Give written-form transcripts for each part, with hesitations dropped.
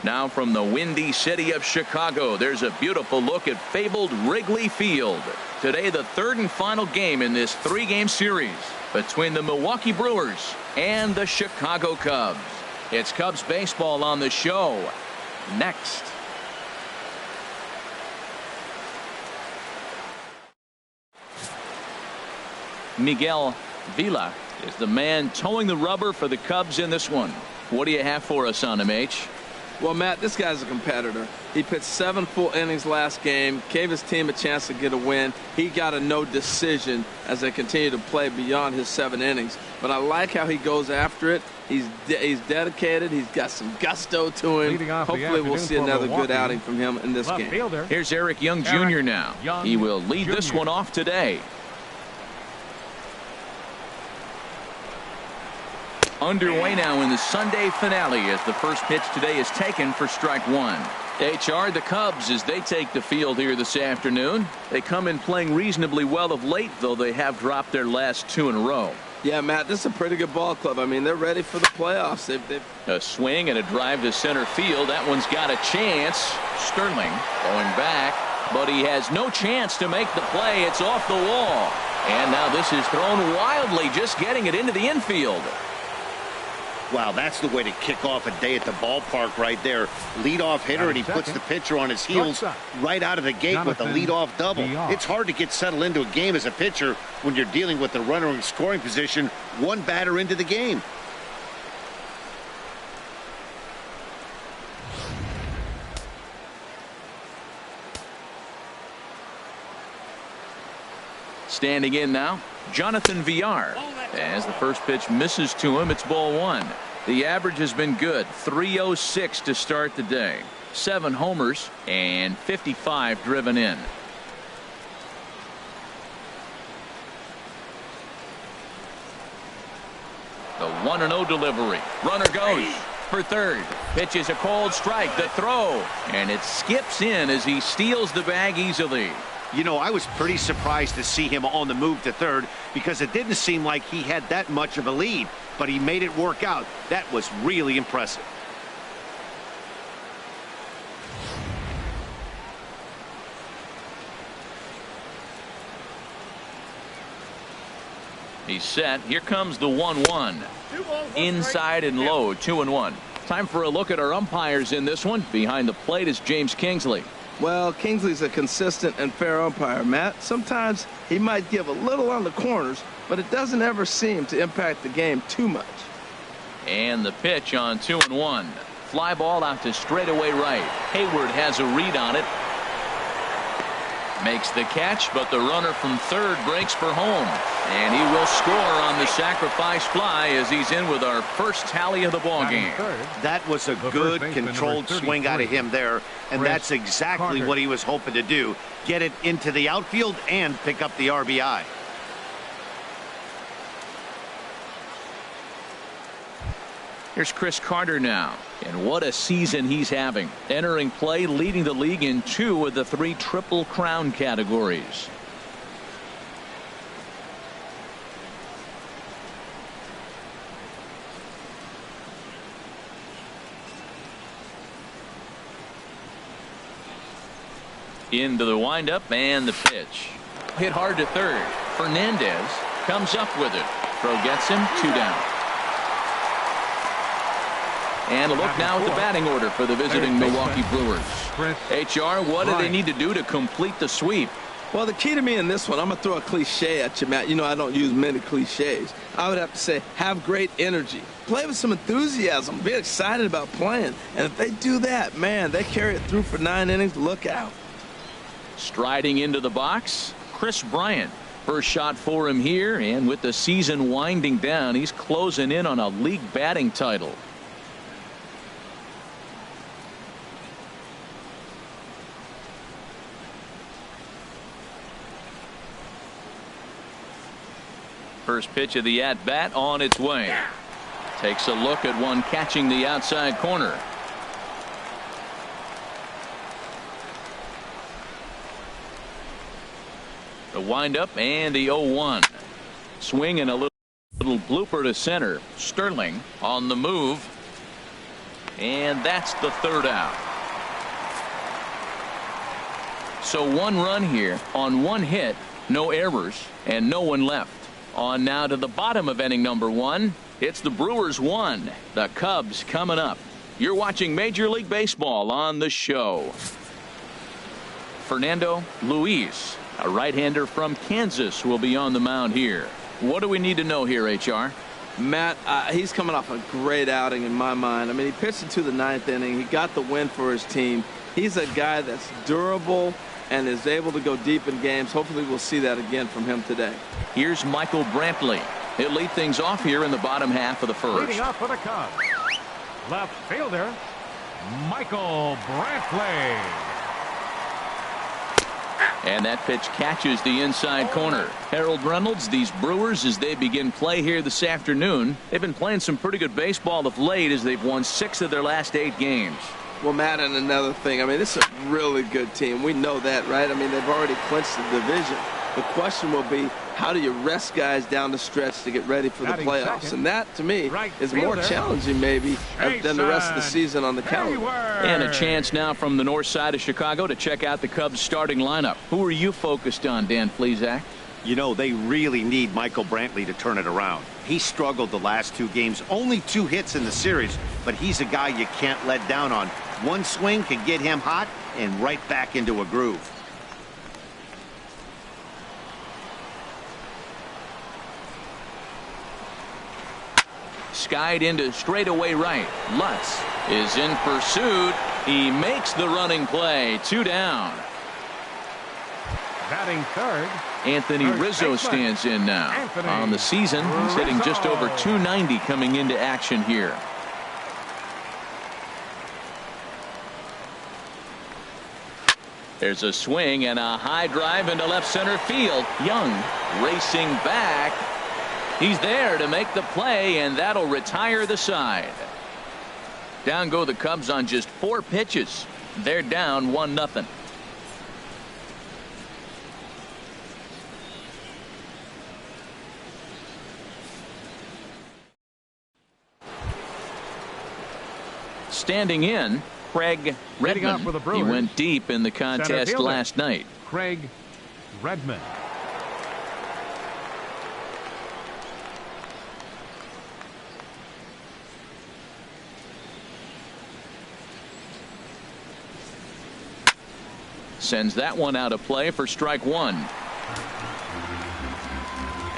Now from the windy city of Chicago, there's a beautiful look at fabled Wrigley Field. Today, the third and final game in this three-game series between the Milwaukee Brewers and the Chicago Cubs. It's Cubs baseball on the show next. Miguel Vila is the man towing the rubber for the Cubs in this one. What do you have for us on him, H? Well, Matt, this guy's a competitor. He pitched 7 full innings last game, gave his team a chance to get a win. He got a no decision as they continue to play beyond his 7 innings. But I like how he goes after it. He's dedicated. He's got some gusto to him. Hopefully we'll see another good outing from him in this game. Here's Eric Young Jr. now. He will lead this one off today. Underway now in the Sunday finale as the first pitch today is taken for strike one. HR, the Cubs, as they take the field here this afternoon. They come in playing reasonably well of late, though they have dropped their last 2 in a row. Yeah, Matt, this is a pretty good ball club. I mean, they're ready for the playoffs. A swing and a drive to center field. That one's got a chance. Sterling going back, but he has no chance to make the play. It's off the wall. And now this is thrown wildly, just getting it into the infield. Wow, that's the way to kick off a day at the ballpark right there. Leadoff hitter, and he puts the pitcher on his heels right out of the gate with a leadoff double. It's hard to get settled into a game as a pitcher when you're dealing with the runner in scoring position one batter into the game. Standing in now, Jonathan Villar. As the first pitch misses to him, it's ball one. The average has been good, 306 to start the day. 7 homers and 55 driven in. The 1-0 delivery. Runner goes for third. Pitch is a cold strike. The throw, and it skips in as he steals the bag easily. You know, I was pretty surprised to see him on the move to third because it didn't seem like he had that much of a lead, but he made it work out. That was really impressive. He's set. Here comes the 1-1. Inside and low, 2-1. Time for a look at our umpires in this one. Behind the plate is James Kingsley. Well, Kingsley's a consistent and fair umpire, Matt. Sometimes he might give a little on the corners, but it doesn't ever seem to impact the game too much. And the pitch on 2-1. Fly ball out to straightaway right. Hayward has a read on it. Makes the catch, but the runner from third breaks for home. And he will score on the sacrifice fly as he's in with our first tally of the ball game. That was a good controlled swing out of him there, and that's exactly what he was hoping to do. Get it into the outfield and pick up the RBI. Here's Chris Carter now, and what a season he's having. Entering play, leading the league in 2 of the 3 Triple Crown categories. Into the windup and the pitch. Hit hard to third. Fernandez comes up with it. Throw gets him, 2 down. And a look now at the batting order for the visiting Milwaukee Brewers. HR, what do they need to do to complete the sweep? Well, the key to me in this one, I'm going to throw a cliche at you, Matt. You know I don't use many cliches. I would have to say have great energy. Play with some enthusiasm. Be excited about playing. And if they do that, man, they carry it through for 9 innings. Look out. Striding into the box, Chris Bryant. First shot for him here, and with the season winding down, he's closing in on a league batting title. First pitch of the at-bat on its way. Takes a look at one catching the outside corner. The windup and the 0-1. Swing and a little blooper to center. Sterling on the move. And that's the third out. So 1 run here on 1 hit, no errors, and no one left. On now to the bottom of inning number 1. It's the Brewers 1. The Cubs coming up. You're watching Major League Baseball on the show. Fernando Luis, a right-hander from Kansas, will be on the mound here. What do we need to know here, HR? Matt, he's coming off a great outing in my mind. I mean, he pitched into the 9th inning. He got the win for his team. He's a guy that's durable and is able to go deep in games. Hopefully we'll see that again from him today. Here's Michael Brantley. He'll lead things off here in the bottom half of the first. Leading off for the Cubs, left fielder Michael Brantley. And that pitch catches the inside corner. Harold Reynolds, these Brewers, as they begin play here this afternoon, they've been playing some pretty good baseball of late as they've won 6 of their last 8 games. Well, Matt, and another thing, I mean, this is a really good team. We know that, right? I mean, they've already clinched the division. The question will be, how do you rest guys down the stretch to get ready for the playoffs? And that, to me, is more challenging maybe than the rest of the season on the calendar. And a chance now from the north side of Chicago to check out the Cubs starting lineup. Who are you focused on, Dan Flezak? You know, they really need Michael Brantley to turn it around. He struggled the last 2 games, only 2 hits in the series, but he's a guy you can't let down on. One swing can get him hot and right back into a groove. Skied into straightaway right. Lutz is in pursuit. He makes the running play. 2 down. Batting third, Anthony Rizzo stands in now. On the season, he's hitting just over 290 coming into action here. There's a swing and a high drive into left center field. Young racing back. He's there to make the play, and that'll retire the side. Down go the Cubs on just 4 pitches. They're down 1-0. Standing in, Craig Redmond. for the Brewers, he went deep in the contest last night. Craig Redmond. Sends that one out of play for strike 1.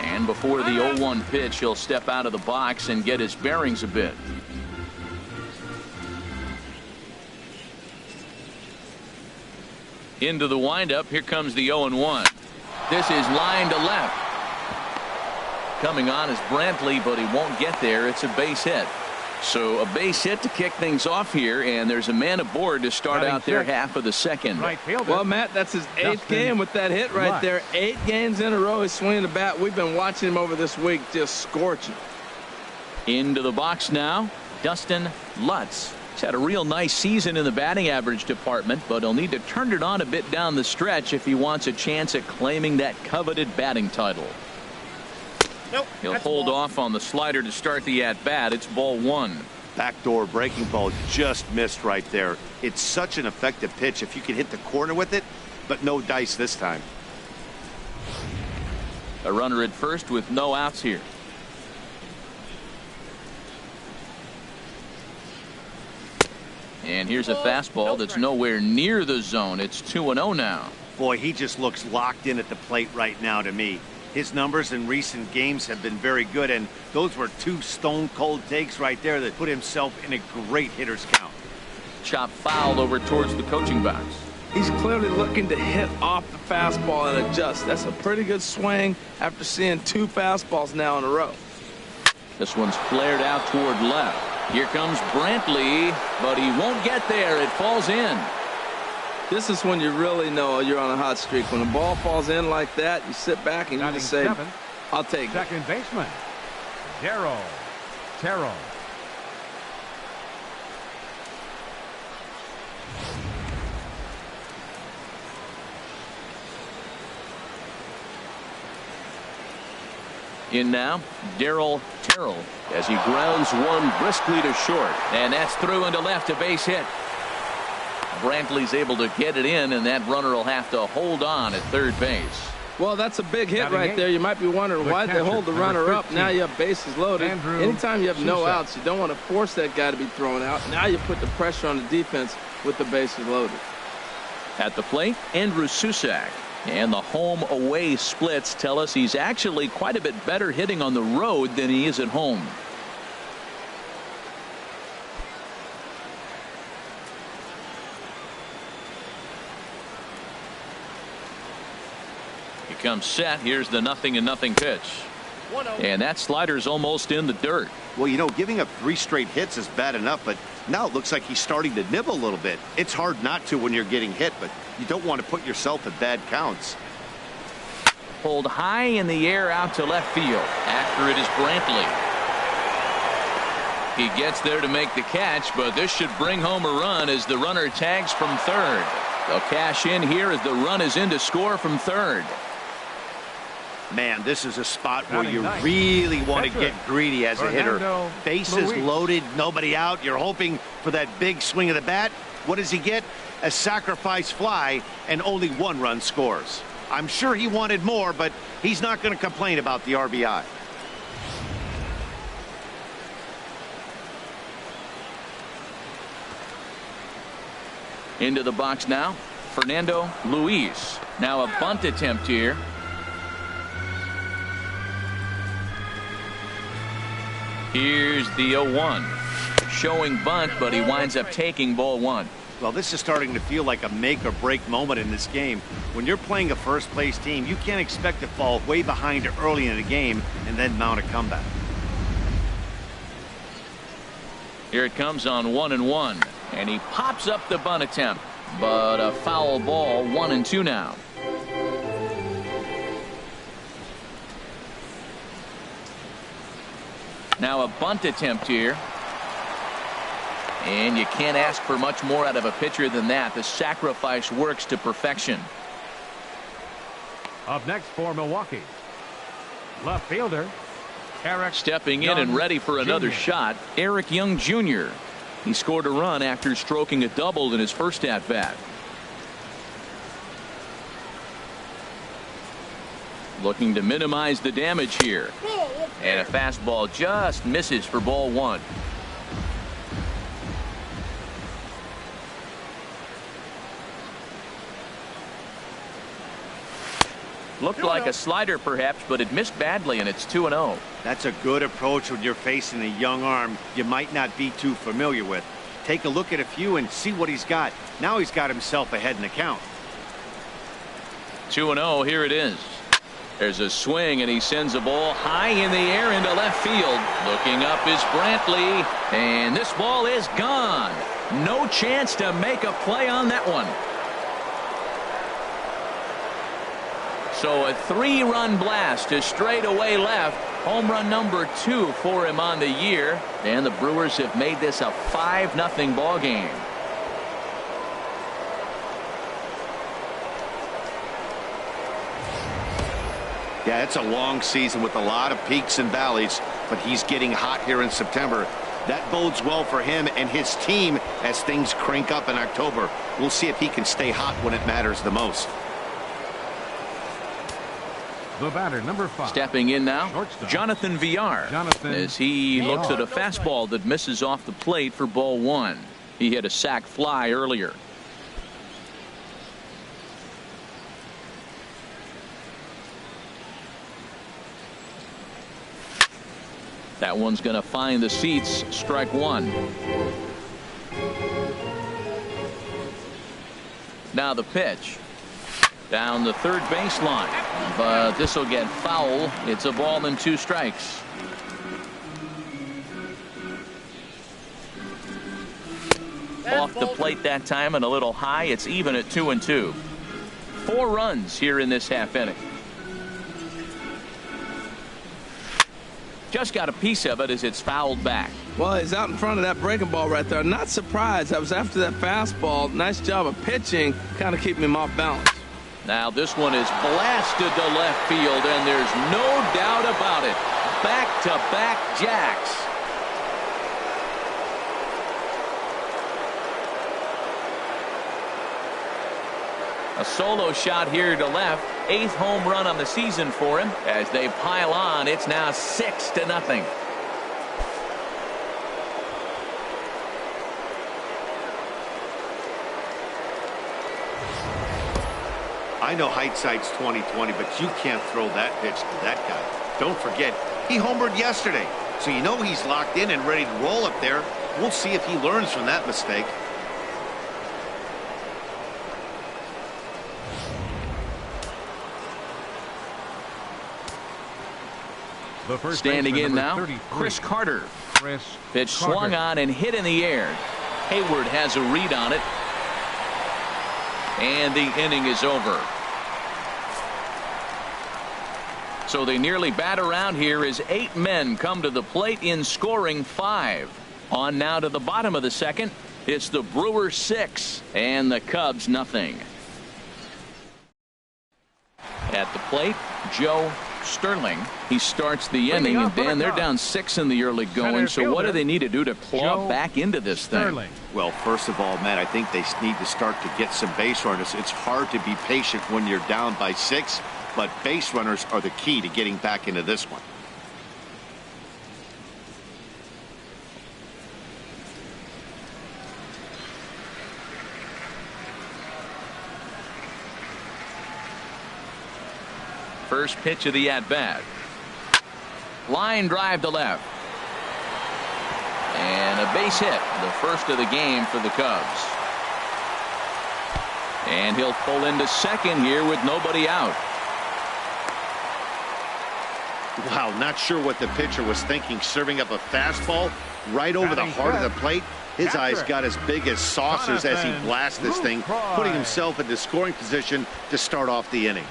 And before the 0-1 pitch, he'll step out of the box and get his bearings a bit. Into the windup. Here comes the 0-1. This is line to left. Coming on is Brantley, but he won't get there. It's a base hit. So a base hit to kick things off here, and there's a man aboard to start out their half of the second. Right fielder. Well, Matt, that's his 8th game with that hit right there. 8 games in a row he's swinging the bat. We've been watching him over this week, just scorching. Into the box now, Dustin Lutz. He's had a real nice season in the batting average department, but he'll need to turn it on a bit down the stretch if he wants a chance at claiming that coveted batting title. Nope, he'll hold off on the slider to start the at-bat. It's ball 1. Backdoor breaking ball just missed right there. It's such an effective pitch if you can hit the corner with it, but no dice this time. A runner at first with no outs here. And here's a fastball that's nowhere near the zone. It's 2-0 now. Boy, he just looks locked in at the plate right now to me. His numbers in recent games have been very good, and those were two stone-cold takes right there that put himself in a great hitter's count. Chop foul over towards the coaching box. He's clearly looking to hit off the fastball and adjust. That's a pretty good swing after seeing 2 fastballs now in a row. This one's flared out toward left. Here comes Brantley, but he won't get there. It falls in. This is when you really know you're on a hot streak. When the ball falls in like that, you sit back and you just say, I'll take it. Second baseman, Darryl Terrell. In now, Darryl Terrell as he grounds one briskly to short. And that's through into left, a base hit. Brantley's able to get it in, and that runner will have to hold on at third base. Well, that's a big hit right there. You might be wondering why they hold the runner up. Now you have bases loaded. Anytime you have no outs, you don't want to force that guy to be thrown out. Now you put the pressure on the defense with the bases loaded. At the plate, Andrew Susac. And the home-away splits tell us he's actually quite a bit better hitting on the road than he is at home. He comes set. Here's the 0-0 pitch. And that slider's almost in the dirt. Well, you know, giving up 3 straight hits is bad enough, but now it looks like he's starting to nibble a little bit. It's hard not to when you're getting hit, but you don't want to put yourself at bad counts. Pulled high in the air out to left field. After it is Brantley. He gets there to make the catch, but this should bring home a run as the runner tags from third. They'll cash in here as the run is in to score from third. Man, this is a spot where you really want to get greedy as a hitter. Bases loaded, nobody out. You're hoping for that big swing of the bat. What does he get? A sacrifice fly, and only 1 run scores. I'm sure he wanted more, but he's not going to complain about the RBI. Into the box now, Fernando Luis. Now a bunt attempt here. Here's the 0-1. Showing bunt, but he winds up taking ball 1. Well, this is starting to feel like a make or break moment in this game. When you're playing a first place team, you can't expect to fall way behind early in the game and then mount a comeback. Here it comes on 1-1, and he pops up the bunt attempt, but a foul ball. 1-2 now. Now a bunt attempt here. And you can't ask for much more out of a pitcher than that. The sacrifice works to perfection. Up next for Milwaukee, left fielder Eric stepping in and ready for another shot, Eric Young Jr. He scored a run after stroking a double in his first at bat. Looking to minimize the damage here. And a fastball just misses for ball 1. Looked like a slider perhaps, but it missed badly, and it's 2-0. That's a good approach when you're facing a young arm you might not be too familiar with. Take a look at a few and see what he's got. Now he's got himself ahead in the count. 2-0, here it is. There's a swing, and he sends a ball high in the air into left field. Looking up is Brantley, and this ball is gone. No chance to make a play on that one. So a 3-run blast to straightaway left. Home run number 2 for him on the year. And the Brewers have made this a 5-0 ball game. Yeah, it's a long season with a lot of peaks and valleys, but he's getting hot here in September. That bodes well for him and his team as things crank up in October. We'll see if he can stay hot when it matters the most. The batter, number 5. Stepping in now, Shortstop. Jonathan Villar, as he looks at a fastball that misses off the plate for ball 1. He hit a sac fly earlier. That one's going to find the seats. Strike one. Now the pitch. Down the third baseline. But this will get foul. It's a ball and 2 strikes. Off the plate that time and a little high. It's even at 2-2. 4 runs here in this half inning. Just got a piece of it as it's fouled back. Well, he's out in front of that breaking ball right there. Not surprised. I was after that fastball. Nice job of pitching, kind of keeping him off balance. Now this one is blasted to left field, and there's no doubt about it. Back-to-back jacks. A solo shot here to left. 8th home run on the season for him. As they pile on, it's now 6-0. I know hindsight's 20/20, but you can't throw that pitch to that guy. Don't forget, he homered yesterday, so you know he's locked in and ready to roll up there. We'll see if he learns from that mistake. Standing in now, Chris Carter. Pitch swung on and hit in the air. Hayward has a read on it. And the inning is over. So they nearly bat around here as 8 men come to the plate in scoring 5. On now to the bottom of the second. It's the Brewers 6 and the Cubs nothing. At the plate, Joe Sterling. He starts the inning, and Dan, they're down 6 in the early going. So what do they need to do to claw back into this thing? Well, first of all, Matt, I think they need to start to get some base runners. It's hard to be patient when you're down by 6, but base runners are the key to getting back into this one. First pitch of the at-bat. Line drive to left. And a base hit, the first of the game for the Cubs. And he'll pull into second here with nobody out. Wow, not sure what the pitcher was thinking, serving up a fastball right over the heart of the plate. His eyes got as big as saucers as he blasts this thing, putting himself into scoring position to start off the inning.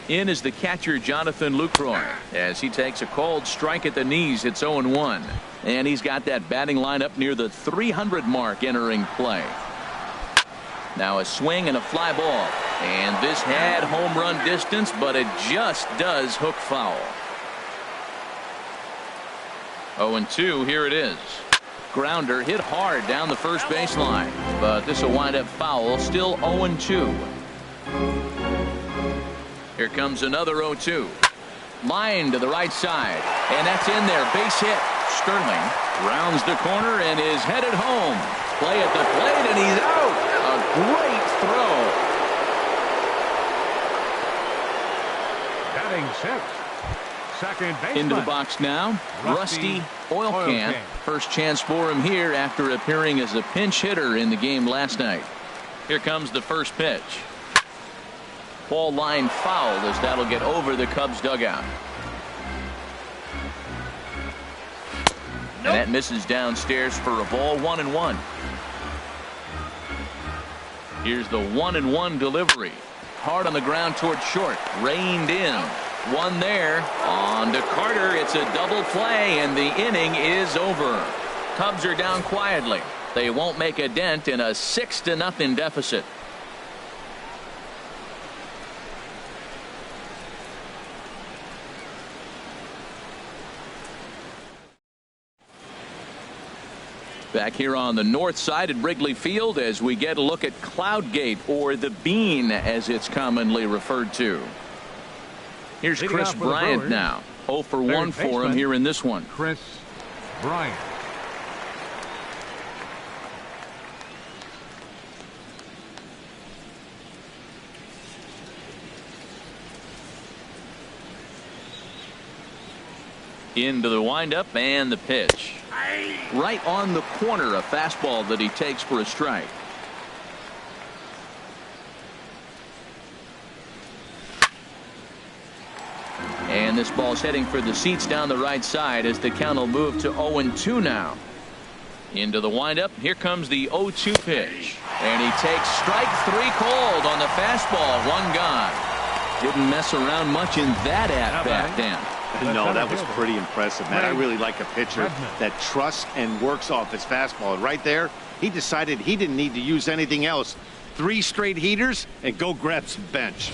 In is the catcher, Jonathan Lucroy, as he takes a cold strike at the knees. It's 0-1. And he's got that batting lineup near the 300 mark entering play. Now a swing and a fly ball. And this had home run distance, but it just does hook foul. 0-2, here it is. Grounder hit hard down the first baseline, but this will wind up foul. Still 0-2. Here comes another 0-2. Line to the right side, and that's in there. Base hit. Sterling rounds the corner and is headed home. Play at the plate, and he's out. A great throw. Batting sixth, second baseman. Into the box now, Rusty Oilcan. First chance for him here after appearing as a pinch hitter in the game last night. Here comes the first pitch. Ball line fouled, as that'll get over the Cubs dugout. And that misses downstairs for a ball. 1-1. Here's the 1-1 delivery. Hard on the ground toward short. Reined in. One there. On to Carter. It's a double play, and the inning is over. Cubs are down quietly. They won't make a dent in a 6-0 deficit. Back here on the north side at Wrigley Field as we get a look at Cloudgate, or the Bean as it's commonly referred to. Here's Chris Bryant now. 0 for 1 for him here in this one. Chris Bryant. Into the windup and the pitch. Right on the corner, a fastball that he takes for a strike. And this ball's heading for the seats down the right side as the count will move to 0-2 now. Into the windup. Here comes the 0-2 pitch. And he takes strike 3 cold on the fastball. 1 gone. Didn't mess around much in that at-bat, Dan. No, that was pretty impressive, man. I really like a pitcher that trusts and works off his fastball. And right there, he decided he didn't need to use anything else. 3 straight heaters and go grab some bench.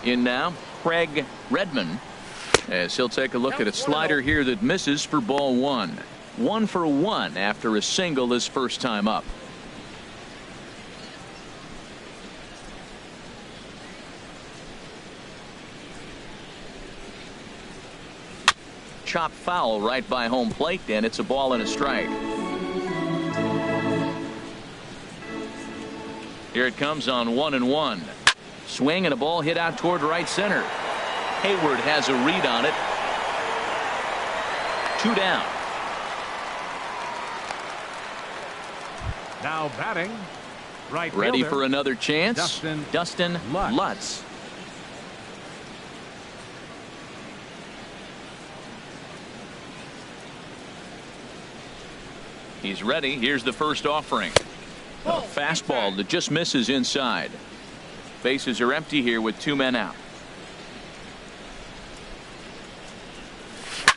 In now, Craig Redmond, as he'll take a look at a slider here that misses for ball 1. 1 for 1 after a single his first time up. Chop foul right by home plate, and it's a ball and a strike. Here it comes on 1-1. Swing and a ball hit out toward right center. Hayward has a read on it. 2 down. Now batting, right Ready fielder, for another chance. Dustin Lutz. Lutz. He's ready. Here's the first offering. A fastball that just misses inside. Bases are empty here with 2 men out.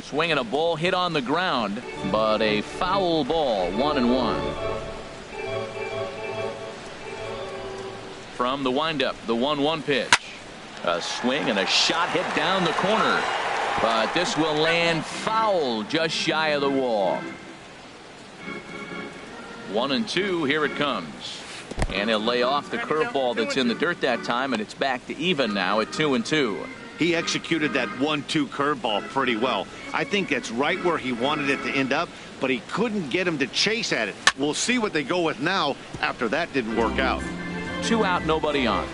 Swinging a ball hit on the ground, but a foul ball. 1-1. From the windup, the 1-1 pitch. A swing and a shot hit down the corner, but this will land foul just shy of the wall. 1-2. Here it comes. And he'll lay off the curveball that's in the dirt that time, and it's back to even now at 2-2. He executed that 1-2 curveball pretty well. I think that's right where he wanted it to end up, but he couldn't get him to chase at it. We'll see what they go with now after that didn't work out. 2 out, nobody on.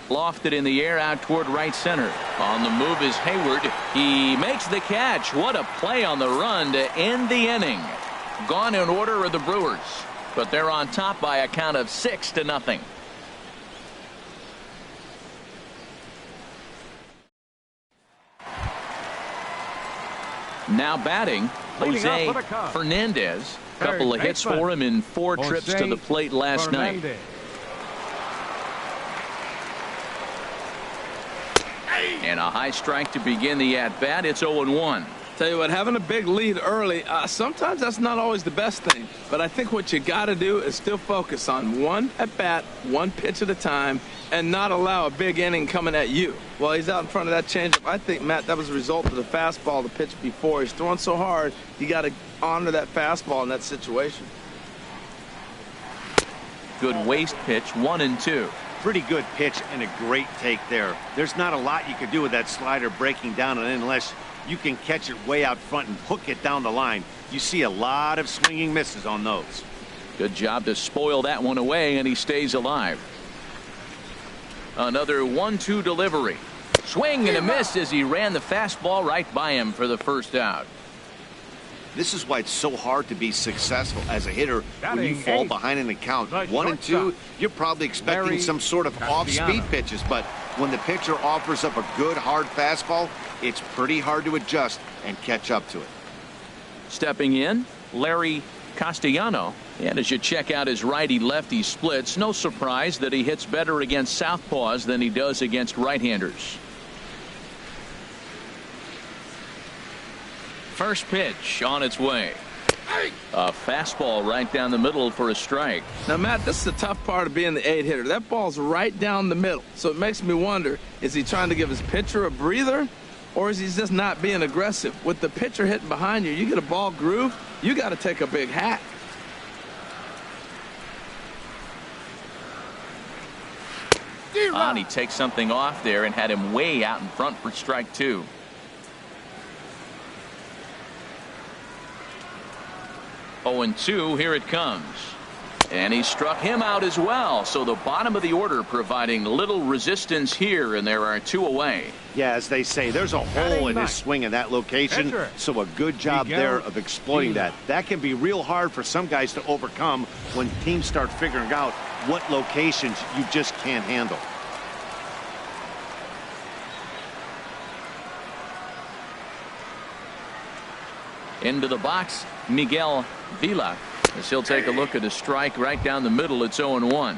Lofted in the air out toward right center. On the move is Hayward. He makes the catch. What a play on the run to end the inning. Gone in order are the Brewers, but they're on top by a count of 6-0. Now batting, Jose Fernandez. Couple of hits for him in 4 trips to the plate last night. And a high strike to begin the at-bat. It's 0-1. Tell you what, having a big lead early, sometimes that's not always the best thing. But I think what you got to do is still focus on 1 at-bat, 1 pitch at a time, and not allow a big inning coming at you. While he's out in front of that changeup, I think, Matt, that was a result of the fastball, the pitch before. He's throwing so hard, you got to honor that fastball in that situation. Good waist pitch, 1-2. Pretty good pitch and a great take there. There's not a lot you can do with that slider breaking down, and unless you can catch it way out front and hook it down the line, you see a lot of swinging misses on those. Good job to spoil that one away, and he stays alive. Another 1-2 delivery. Swing and a miss as he ran the fastball right by him for the first out. This is why it's so hard to be successful as a hitter when you fall behind in the count. 1-2, you're probably expecting some sort of off-speed pitches, but when the pitcher offers up a good hard fastball, it's pretty hard to adjust and catch up to it. Stepping in, Larry Castellano. And as you check out his righty-lefty splits, no surprise that he hits better against southpaws than he does against right-handers. First pitch on its way. A fastball right down the middle for a strike. Now, Matt, this is the tough part of being the 8-hitter. That ball's right down the middle. So it makes me wonder, is he trying to give his pitcher a breather, or is he just not being aggressive? With the pitcher hitting behind you, you get a ball groove, you got to take a big hack. And he takes something off there and had him way out in front for strike 2. Oh, 0-2, here it comes. And he struck him out as well. So the bottom of the order providing little resistance here, and there are 2 away. Yeah, as they say, there's a hole in his swing in that location, so a good job there of exploiting that. That can be real hard for some guys to overcome when teams start figuring out what locations you just can't handle. Into the box, Miguel Vila, as he'll take a look at a strike right down the middle. It's 0-1.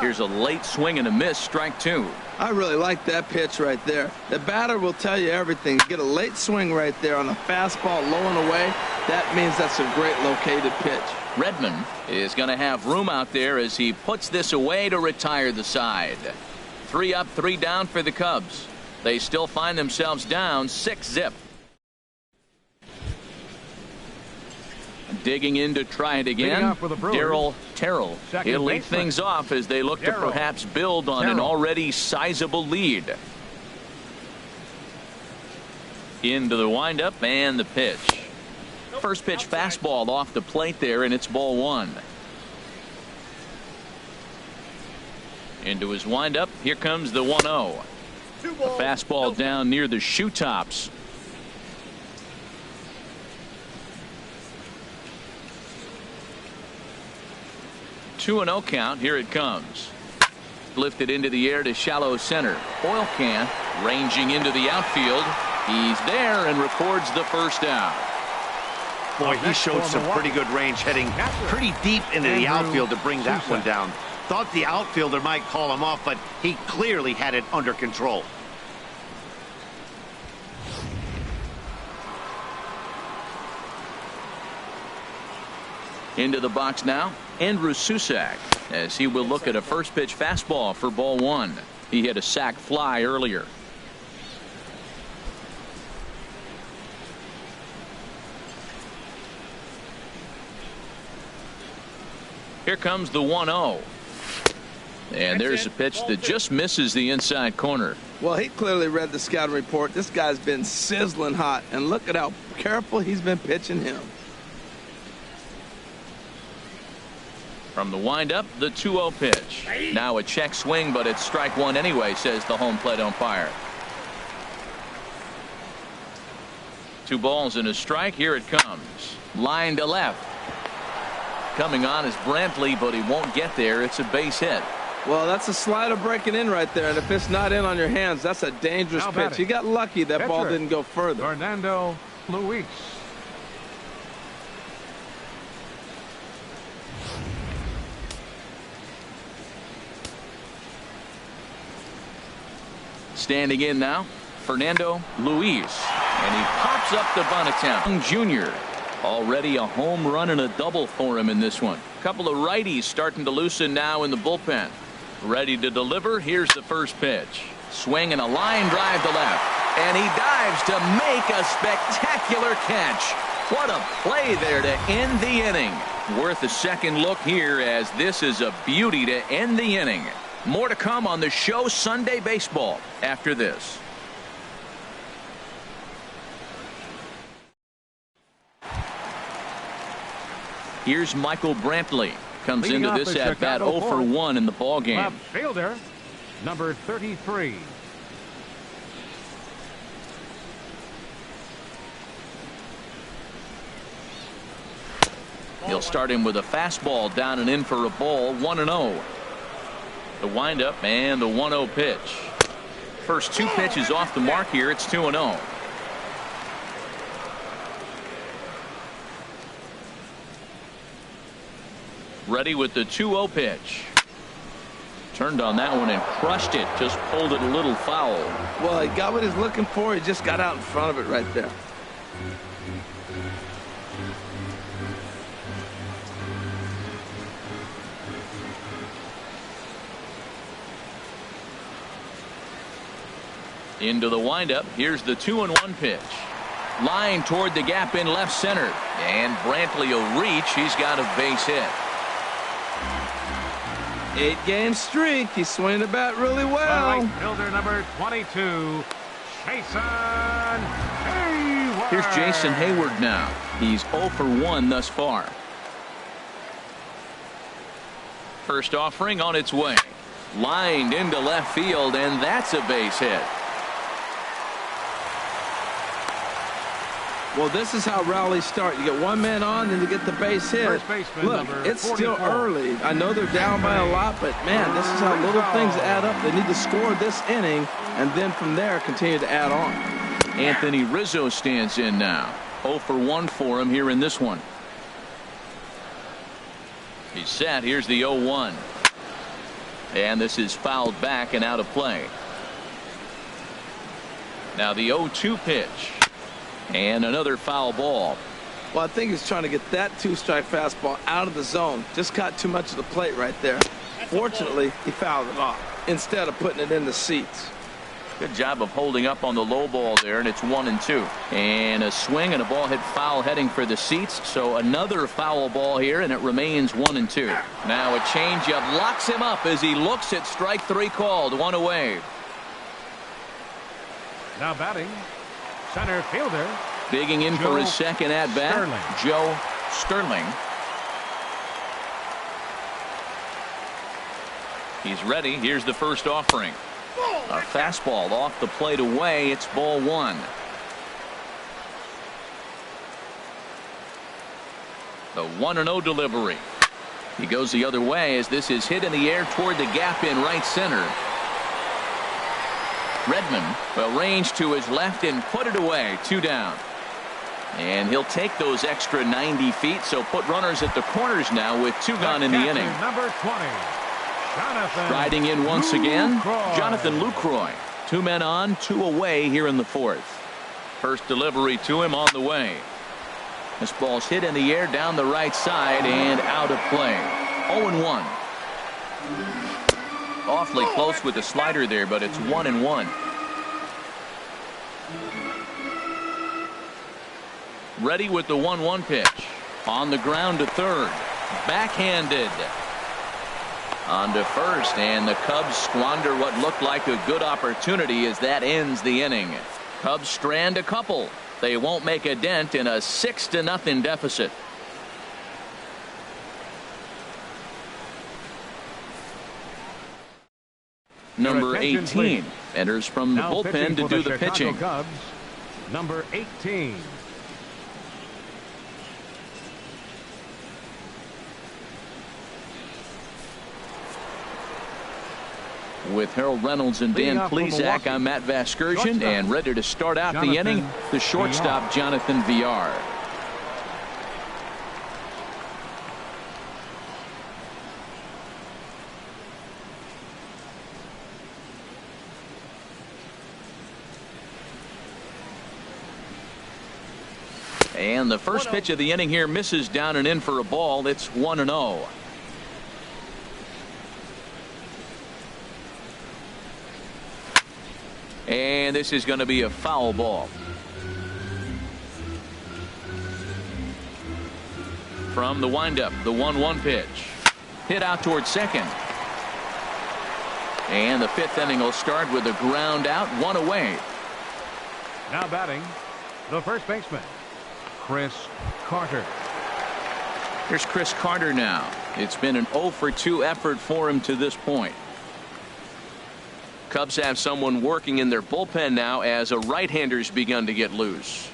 Here's a late swing and a miss, strike 2. I really like that pitch right there. The batter will tell you everything. Get a late swing right there on a fastball low and away. That means that's a great located pitch. Redmond is going to have room out there as he puts this away to retire the side. 3 up, 3 down for the Cubs. They still find themselves down 6-zip. Digging in to try it again, Darryl Terrell. He'll lead things off as they look to perhaps build on an already sizable lead. Into the windup and the pitch. First pitch fastball off the plate there, and it's ball 1. Into his windup. Here comes the 1-0. A fastball down near the shoe tops. Two and 0 count. Here it comes. Lifted into the air to shallow center. Oil can ranging into the outfield. He's there and records the first out. Boy, he showed some pretty good range, heading pretty deep into the outfield to bring that one down. Thought the outfielder might call him off, but he clearly had it under control. Into the box now, Andrew Susac, as he will look at a first pitch fastball for ball 1. He hit a sac fly earlier. Here comes the 1-0. And there's a pitch that just misses the inside corner. Well, he clearly read the scouting report. This guy's been sizzling hot, and look at how careful he's been pitching him. From the windup, the 2-0 pitch. Now a check swing, but it's strike 1 anyway, says the home plate umpire. 2 balls and a strike. Here it comes. Line to left. Coming on is Brantley, but he won't get there. It's a base hit. Well, that's a slider breaking in right there, and if it's not in on your hands, that's a dangerous pitch. You got lucky that ball didn't go further. Fernando Luis. Standing in now, Fernando Luis, and he pops up the bunt attempt. Junior, already a home run and a double for him in this one. Couple of righties starting to loosen now in the bullpen. Ready to deliver. Here's the first pitch. Swing and a line drive to left, and he dives to make a spectacular catch. What a play there to end the inning. Worth a second look here, as this is a beauty to end the inning. More to come on the show Sunday Baseball after this. Here's Michael Brantley. Comes into this at bat 0 for 1 in the ball game. Left fielder, number 33. He'll start him with a fastball down and in for a ball. 1-0. The windup and the 1-0 pitch. First 2 pitches off the mark here. It's 2-0. Ready with the 2-0 pitch. Turned on that one and crushed it. Just pulled it a little foul. Well, he got what he's looking for. He just got out in front of it right there. Into the windup. Here's the 2-1 pitch. Line toward the gap in left center. And Brantley will reach. He's got a base hit. 8-game streak. He's swinging the bat really well. Right fielder number 22, Jason Hayward. Here's Jason Hayward now. He's 0 for 1 thus far. First offering on its way. Lined into left field, and that's a base hit. Well, this is how rallies start. You get one man on, then you get the base hit. Look, it's still early. I know they're down by a lot, but, man, this is how little things add up. They need to score this inning, and then from there continue to add on. Anthony Rizzo stands in now. 0 for 1 for him here in this one. He's set. Here's the 0-1. And this is fouled back and out of play. Now the 0-2 pitch. And another foul ball. Well, I think he's trying to get that 2-strike fastball out of the zone. Just caught too much of the plate right there. Fortunately, he fouled it off instead of putting it in the seats. Good job of holding up on the low ball there, and it's 1-2. And a swing and a ball hit foul heading for the seats. So another foul ball here, and it remains 1-2. Now a changeup locks him up as he looks at strike 3 called. 1 away. Now batting, center fielder. Digging in for his second at bat, Joe Sterling. He's ready. Here's the first offering. A fastball off the plate away. It's ball 1. The 1-0 delivery. He goes the other way as this is hit in the air toward the gap in right center. Redmond will range to his left and put it away. 2 down. And he'll take those extra 90 feet, so put runners at the corners now with 2 gone in the inning. Number 20, Jonathan Riding in once again, Jonathan Lucroy. 2 men on, 2 away here in the 4th. First delivery to him on the way. This ball's hit in the air down the right side and out of play. 0-1. Awfully close with the slider there, but it's 1-1. Ready with the 1-1 pitch. On the ground to third. Backhanded. On to first, and the Cubs squander what looked like a good opportunity as that ends the inning. Cubs strand a couple. They won't make a dent in a 6-0 deficit. Number 18 enters from the bullpen to do the pitching. Cubs, number 18. With Harold Reynolds and Dan Plesac, I'm Matt Vasgersian, and ready to start out the inning, the shortstop, Jonathan Villar. And the first pitch of the inning here misses down and in for a ball. It's 1-0. And this is going to be a foul ball. From the windup, the 1-1 pitch. Hit out towards second. And the 5th inning will start with a ground out, 1 away. Now batting, the first baseman, Chris Carter. Here's Chris Carter now. It's been an 0 for 2 effort for him to this point. Cubs have someone working in their bullpen now as a right-hander's begun to get loose.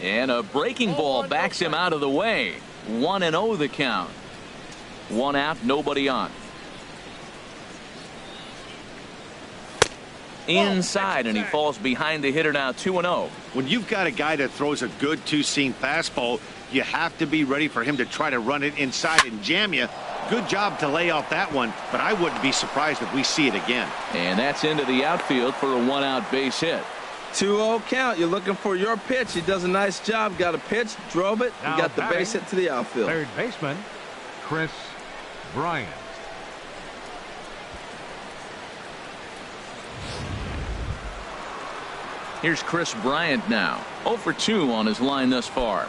And a breaking ball backs him out of the way. 1-0 the count. 1 out, nobody on. Inside, and he falls behind the hitter now. 2-0. When you've got a guy that throws a good 2-seam fastball, you have to be ready for him to try to run it inside and jam you. Good job to lay off that one, but I wouldn't be surprised if we see it again. And that's into the outfield for a 1-out base hit. 2-0 count. You're looking for your pitch. He does a nice job. Got a pitch, drove it, and got the base hit to the outfield. Third baseman, Chris Bryant. Here's Chris Bryant now. 0 for 2 on his line thus far.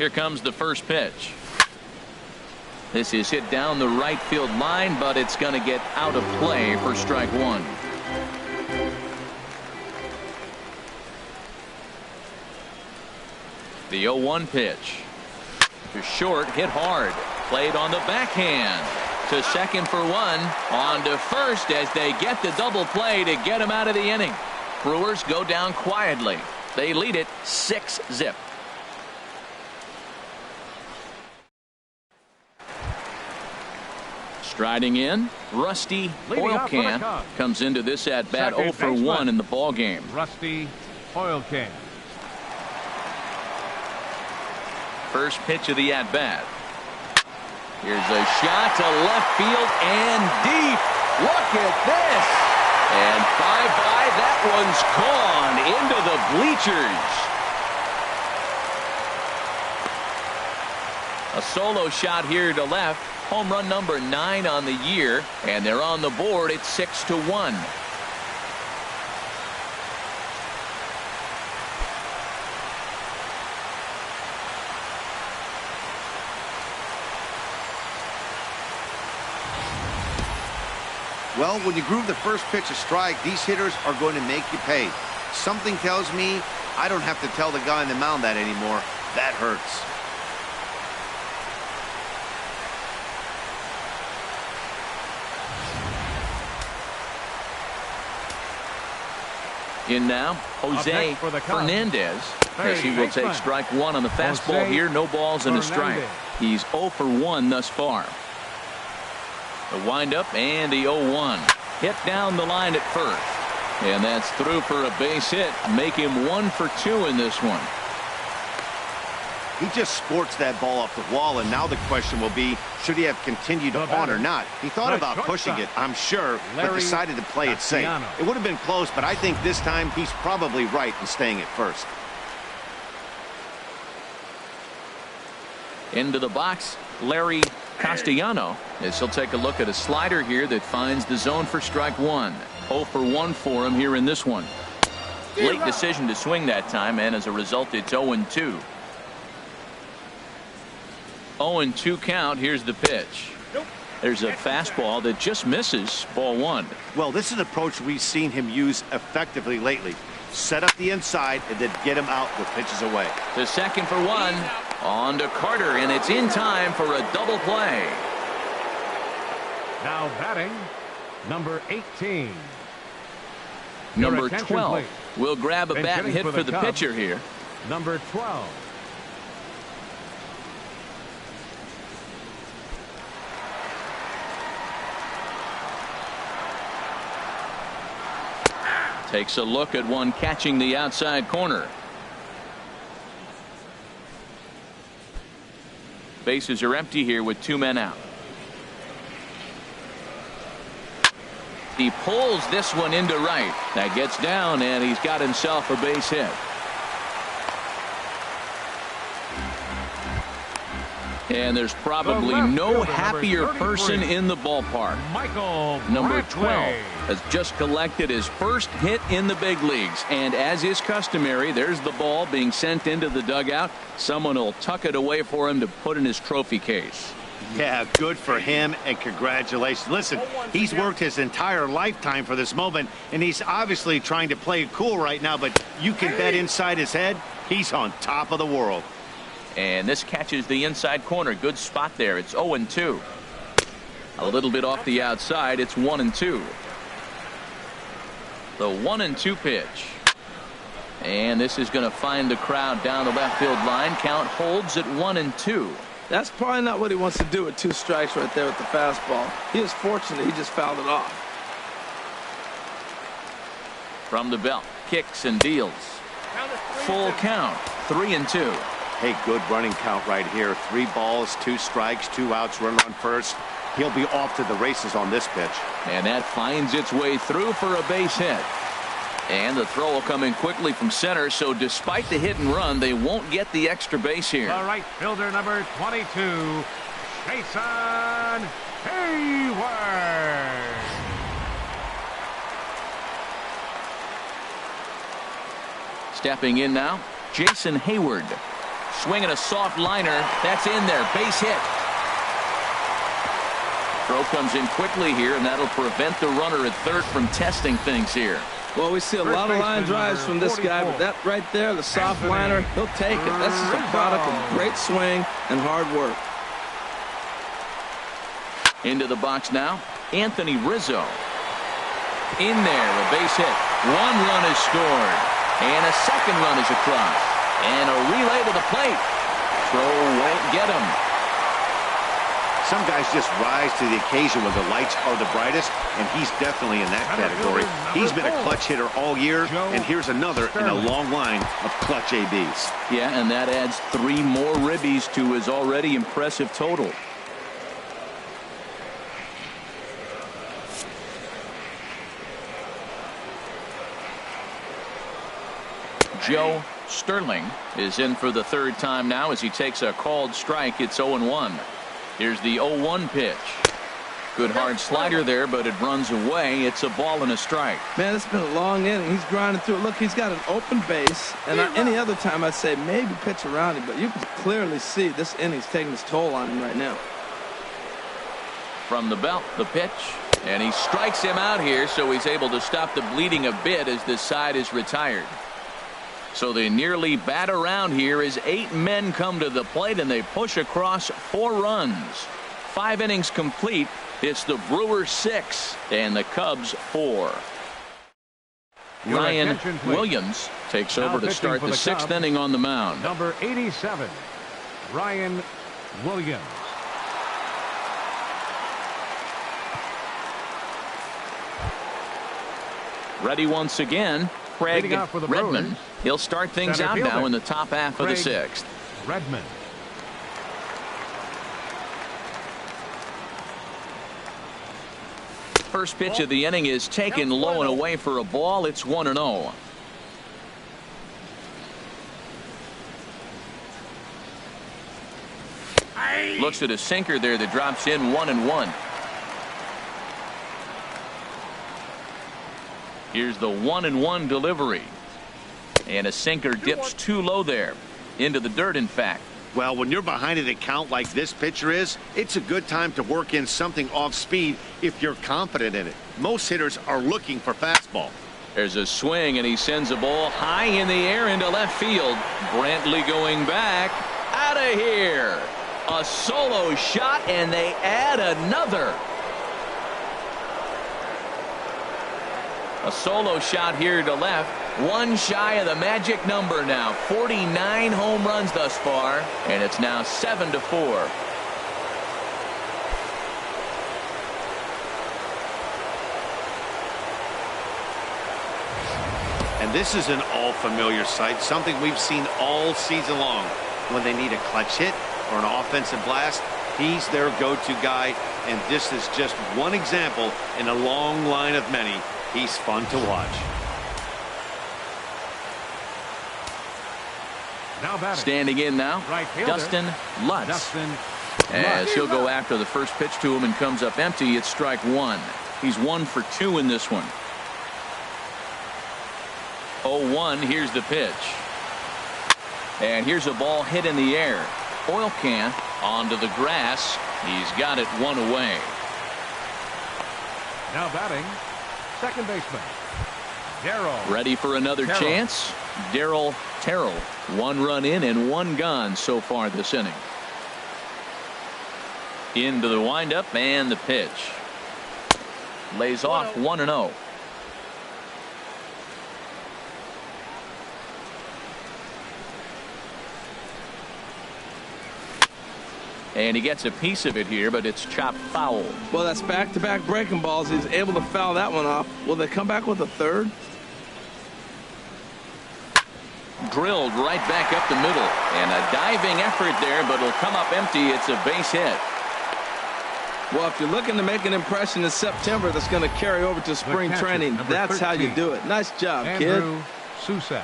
Here comes the first pitch. This is hit down the right field line, but it's going to get out of play for strike one. The 0-1 pitch. To short, hit hard. Played on the backhand. To second for one. On to first as they get the double play to get him out of the inning. Brewers go down quietly. They lead it 6-0. Striding in, Rusty Oilcan comes into this at bat 0 for 1 in the ball game. Rusty Oilcan. First pitch of the at bat. Here's a shot to left field and deep. Look at this. And bye-bye, that one's gone into the bleachers. A solo shot here to left. Home run number 9 on the year, and they're on the board at 6-1. Well, when you groove the first pitch a strike, these hitters are going to make you pay. Something tells me I don't have to tell the guy on the mound that anymore. That hurts. In now, Jose Fernandez, as he will take strike one on the fastball here. No balls and a strike. He's 0 for 1 thus far. The windup and the 0-1. Hit down the line at first. And that's through for a base hit. Make him 1 for 2 in this one. He just sports that ball off the wall, and now the question will be, should he have continued on or not? He thought about pushing it, I'm sure, but decided to play it safe. It would have been close, but I think this time he's probably right in staying at first. Into the box, Larry Castellano, as he'll take a look at a slider here that finds the zone for strike one. 0 for 1 for him here in this one. Late decision to swing that time, and as a result, it's 0-2. 0-2 count. Here's the pitch. There's a fastball that just misses. Ball 1. Well, this is an approach we've seen him use effectively lately. Set up the inside and then get him out with pitches away. To second for 1. On to Carter, and it's in time for a double play. Now batting, number 18. Number 12 will grab a bat and hit for the pitcher here. Number 12. Takes a look at one catching the outside corner. Bases are empty here with 2 men out. He pulls this one into right. That gets down, and he's got himself a base hit. And there's probably no happier person in the ballpark. Number 12 has just collected his first hit in the big leagues. And as is customary, there's the ball being sent into the dugout. Someone will tuck it away for him to put in his trophy case. Yeah, good for him, and congratulations. Listen, he's worked his entire lifetime for this moment, and he's obviously trying to play it cool right now, but you can bet inside his head, he's on top of the world. And this catches the inside corner. Good spot there. It's 0-2. A little bit off the outside. It's 1-2. The 1-2 pitch. And this is going to find the crowd down the left field line. Count holds at 1-2. That's probably not what he wants to do with 2 strikes right there with the fastball. He was fortunate he just fouled it off. From the belt. Kicks and deals. Full count. 3-2. Hey, good running count right here. 3 balls, 2 strikes, 2 outs, runner on first. He'll be off to the races on this pitch. And that finds its way through for a base hit. And the throw will come in quickly from center, so despite the hit and run, they won't get the extra base here. The right fielder, number 22, Jason Hayward. Stepping in now, Jason Hayward. Swinging a soft liner. That's in there. Base hit. Throw comes in quickly here, and that'll prevent the runner at third from testing things here. Well, we see a lot of line drives from this guy, but that right there, the soft liner, he'll take it. That's just a product of great swing and hard work. Into the box now, Anthony Rizzo. In there, a base hit. One run is scored, and a second run is across. And a relay to the plate. Throw won't get him. Some guys just rise to the occasion when the lights are the brightest, and he's definitely in that category. He's been a clutch hitter all year, and here's another in a long line of clutch ABs. Yeah, and that adds 3 more ribbies to his already impressive total. Joe Sterling is in for the 3rd time now as he takes a called strike. It's 0-1. Here's the 0-1 pitch. Good hard slider there, but it runs away. It's a ball and a strike. Man, it's been a long inning. He's grinding through it. Look, he's got an open base, and any other time I'd say maybe pitch around him, but you can clearly see this inning's taking its toll on him right now. From the belt, the pitch, and he strikes him out here, so he's able to stop the bleeding a bit as this side is retired. So they nearly bat around here as 8 men come to the plate, and they push across 4 runs. 5 innings complete. It's the Brewers 6 and the Cubs 4. Ryan Williams takes over to start the 6th inning on the mound. Number 87, Ryan Williams. Ready once again, Craig Redmond. He'll start things out now in the top half of the 6th. Redmond. First pitch of the inning is taken low and away for a ball. It's 1-0. Looks at a sinker there that drops in 1-1. Here's the 1-1 delivery. And a sinker dips too low there. Into the dirt, in fact. Well, when you're behind an account like this pitcher is, it's a good time to work in something off speed if you're confident in it. Most hitters are looking for fastball. There's a swing, and he sends a ball high in the air into left field. Brantley going back. Out of here. A solo shot, and they add another. A solo shot here to left. One shy of the magic number now. 49 home runs thus far, and it's now 7-4. And this is an all-familiar sight, something we've seen all season long. When they need a clutch hit or an offensive blast, he's their go-to guy, and this is just one example in a long line of many. He's fun to watch. Now standing in now, right Dustin Lutz. As he'll go after the first pitch to him and comes up empty. It's strike 1. He's 1 for 2 in this one. 0-1. Here's the pitch. And here's a ball hit in the air. Oil can onto the grass. He's got it 1 away. Now batting, second baseman, Darryl. Ready for another chance? Darryl Terrell. 1 run in and 1 gone so far this inning. Into the windup and the pitch. Lays off 1-0. And he gets a piece of it here, but it's chopped foul. Well, that's back-to-back breaking balls. He's able to foul that one off. Will they come back with a third? Drilled right back up the middle. And a diving effort there, but it'll come up empty. It's a base hit. Well, if you're looking to make an impression in September that's going to carry over to spring training, that's 13. How you do it. Nice job, Andrew kid. Susak.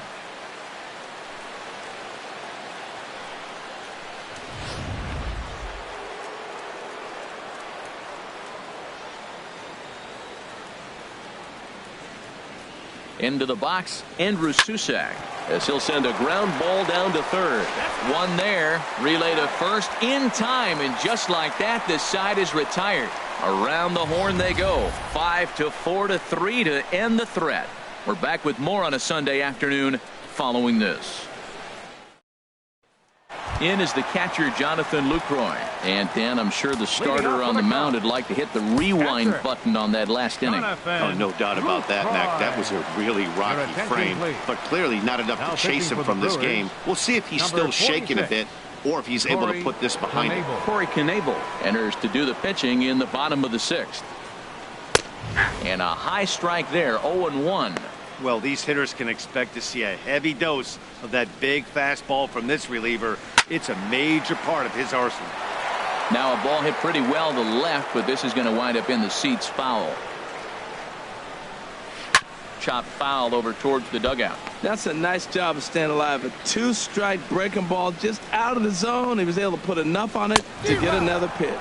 Into the box, Andrew Susac, as he'll send a ground ball down to third. One there, relay to first in time, and just like that, this side is retired. Around the horn they go. 5-4-3 to end the threat. We're back with more on a Sunday afternoon following this. In is the catcher, Jonathan Lucroy. And Dan, I'm sure the starter on the mound would like to hit the rewind button on that last inning. Oh, no doubt about that, Mac. That was a really rocky frame, but clearly not enough to chase him from this game. We'll see if he's still shaking a bit or if he's able to put this behind him. Corey Knebel enters to do the pitching in the bottom of the 6th. And a high strike there, 0-1. Well, these hitters can expect to see a heavy dose of that big fastball from this reliever. It's a major part of his arsenal. Now a ball hit pretty well to left, but this is going to wind up in the seats foul. Chopped foul over towards the dugout. That's a nice job of staying alive. A 2-strike breaking ball just out of the zone. He was able to put enough on it to get another pitch.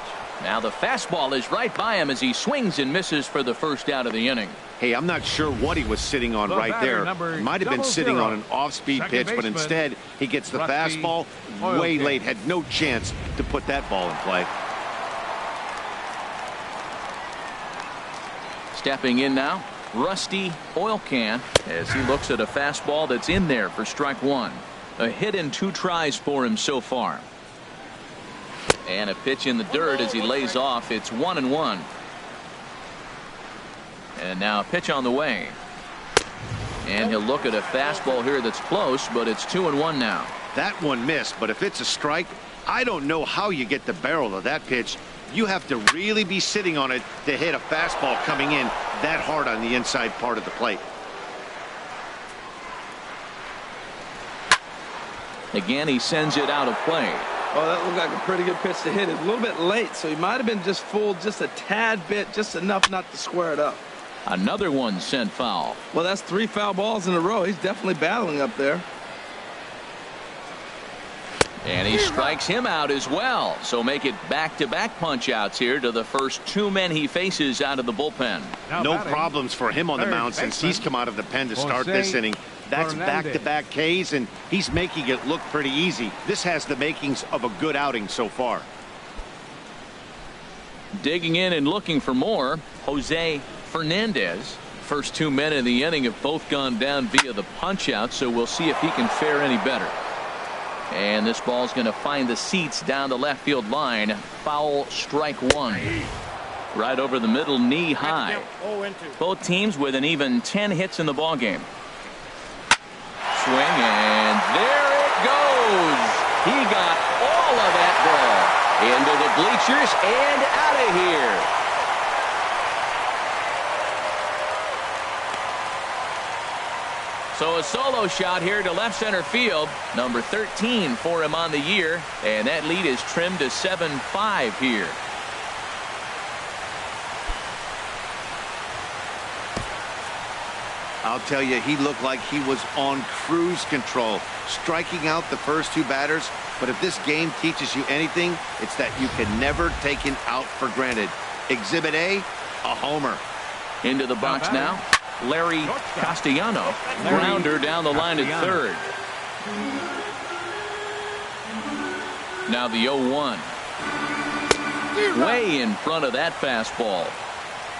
Now the fastball is right by him as he swings and misses for the first out of the inning. Hey, I'm not sure what he was sitting on right there. He might have been sitting on an off-speed pitch, but instead he gets the fastball way late. Had no chance to put that ball in play. Stepping in now, Rusty Oilcan, as he looks at a fastball that's in there for strike 1. A hit in 2 tries for him so far. And a pitch in the dirt as he lays off. It's 1-1. And now a pitch on the way. And he'll look at a fastball here that's close, but it's 2-1 now. That one missed, but if it's a strike, I don't know how you get the barrel of that pitch. You have to really be sitting on it to hit a fastball coming in that hard on the inside part of the plate. Again, he sends it out of play. Oh, that looked like a pretty good pitch to hit. It a little bit late, so he might have been just fooled just a tad bit, just enough not to square it up. Another one sent foul. Well, that's 3 foul balls in a row. He's definitely battling up there. And he strikes him out as well. So make it back-to-back punch-outs here to the first 2 men he faces out of the bullpen. No problems for him on the mound since he's come out of the pen to start this inning. That's back-to-back Ks, and he's making it look pretty easy. This has the makings of a good outing so far. Digging in and looking for more, Jose Fernandez. First 2 men in the inning have both gone down via the punch-out, so we'll see if he can fare any better. And this ball's going to find the seats down the left field line. Foul, strike 1. Right over the middle, knee high. Both teams with an even 10 hits in the ballgame. Swing, and there it goes. He got all of that ball into the bleachers and out of here. So a solo shot here to left center field. Number 13 for him on the year, and that lead is trimmed to 7-5 here. I'll tell you, he looked like he was on cruise control, striking out the first 2 batters. But if this game teaches you anything, it's that you can never take an out for granted. Exhibit A, a homer. Into the box now, Larry Castellano. Grounder down the line at third. Now the 0-1. Way in front of that fastball.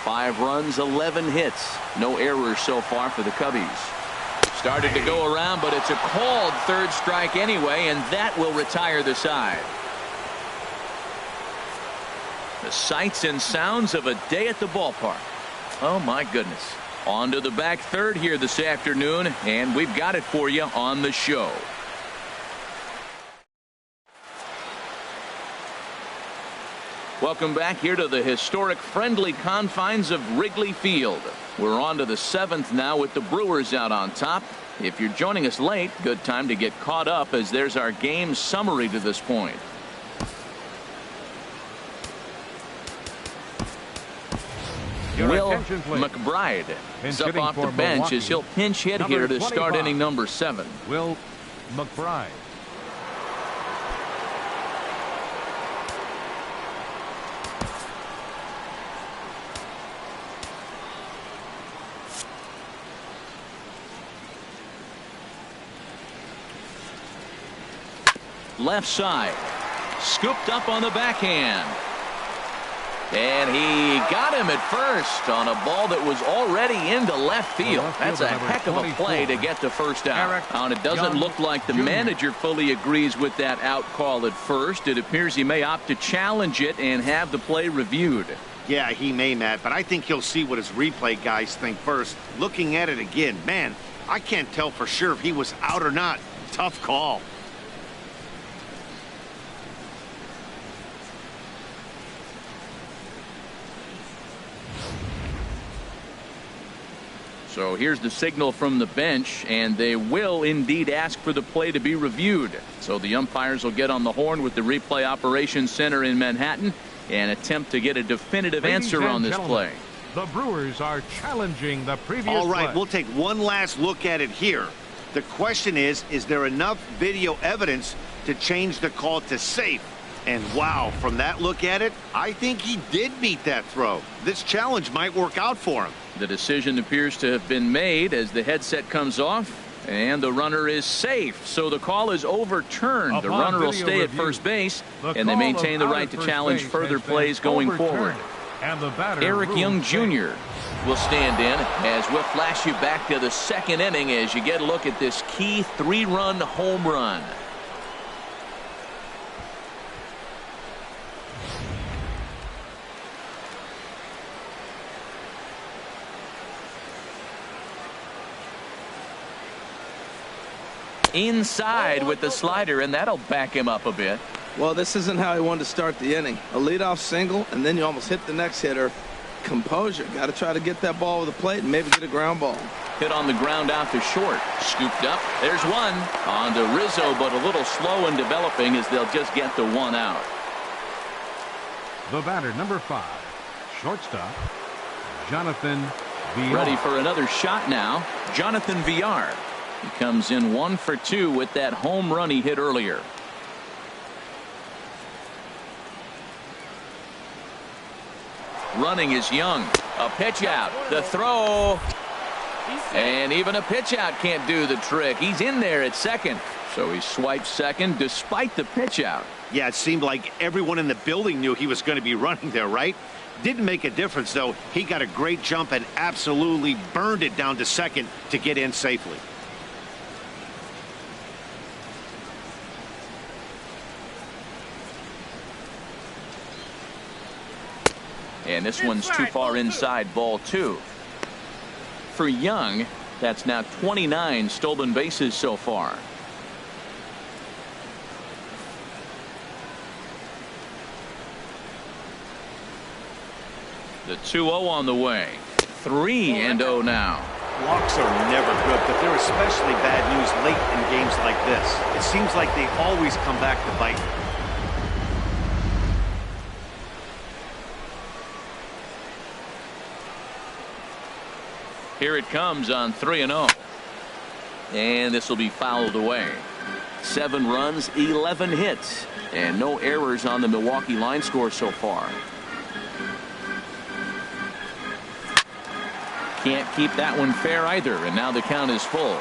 5 runs, 11 hits. No errors so far for the Cubbies. Started to go around, but it's a called 3rd strike anyway, and that will retire the side. The sights and sounds of a day at the ballpark. Oh, my goodness. On to the back third here this afternoon, and we've got it for you on the show. Welcome back here to the historic friendly confines of Wrigley Field. We're on to the 7th now with the Brewers out on top. If you're joining us late, good time to get caught up as there's our game summary to this point. Will McBride is up off the bench as he'll pinch hit here to start inning number 7. Will McBride. left side. Scooped up on the backhand. And he got him at first on a ball that was already into left field. That's a heck of a play to get the first out. And it doesn't look like the manager fully agrees with that out call at first. It appears he may opt to challenge it and have the play reviewed. Yeah, he may, Matt, but I think he'll see what his replay guys think first. Looking at it again, man, I can't tell for sure if he was out or not. Tough call. So here's the signal from the bench, and they will indeed ask for the play to be reviewed. So the umpires will get on the horn with the replay operations center in Manhattan and attempt to get a definitive answer on this play. The Brewers are challenging the previous All right, play. we'll take one last look at it here. The question is there enough video evidence to change the call to safe? And wow, from that look at it, I think he did meet that throw. This challenge might work out for him. The decision appears to have been made as the headset comes off, and the runner is safe. So the call is overturned. The runner will stay at first base, and they maintain the right to challenge further plays going forward. And the batter, Eric Young Jr. will stand in as we'll flash you back to the second inning as you get a look at this key 3-run home run. Inside with the slider, and that'll back him up a bit. Well, this isn't how he wanted to start the inning. A leadoff single, and then you almost hit the next hitter. Composure. Got to try to get that ball with the plate and maybe get a ground ball. Hit on the ground out to short. Scooped up. There's one. On to Rizzo, but a little slow in developing as they'll just get the one out. The batter, number 5, shortstop, Jonathan Villar. Ready for another shot now. Jonathan Villar. He comes in 1 for 2 with that home run he hit earlier. Running is Young. A pitch out. The throw. And even a pitch out can't do the trick. He's in there at second. So he swipes second despite the pitch out. Yeah, it seemed like everyone in the building knew he was going to be running there, right? Didn't make a difference, though. He got a great jump and absolutely burned it down to second to get in safely. And this one's too far inside, ball 2. For Young, that's now 29 stolen bases so far. The 2-0 on the way. 3-0 now. Walks are never good, but they're especially bad news late in games like this. It seems like they always come back to bite. Here it comes on 3-0. And this will be fouled away. 7 runs, 11 hits, and no errors on the Milwaukee line score so far. Can't keep that one fair either, and now the count is full.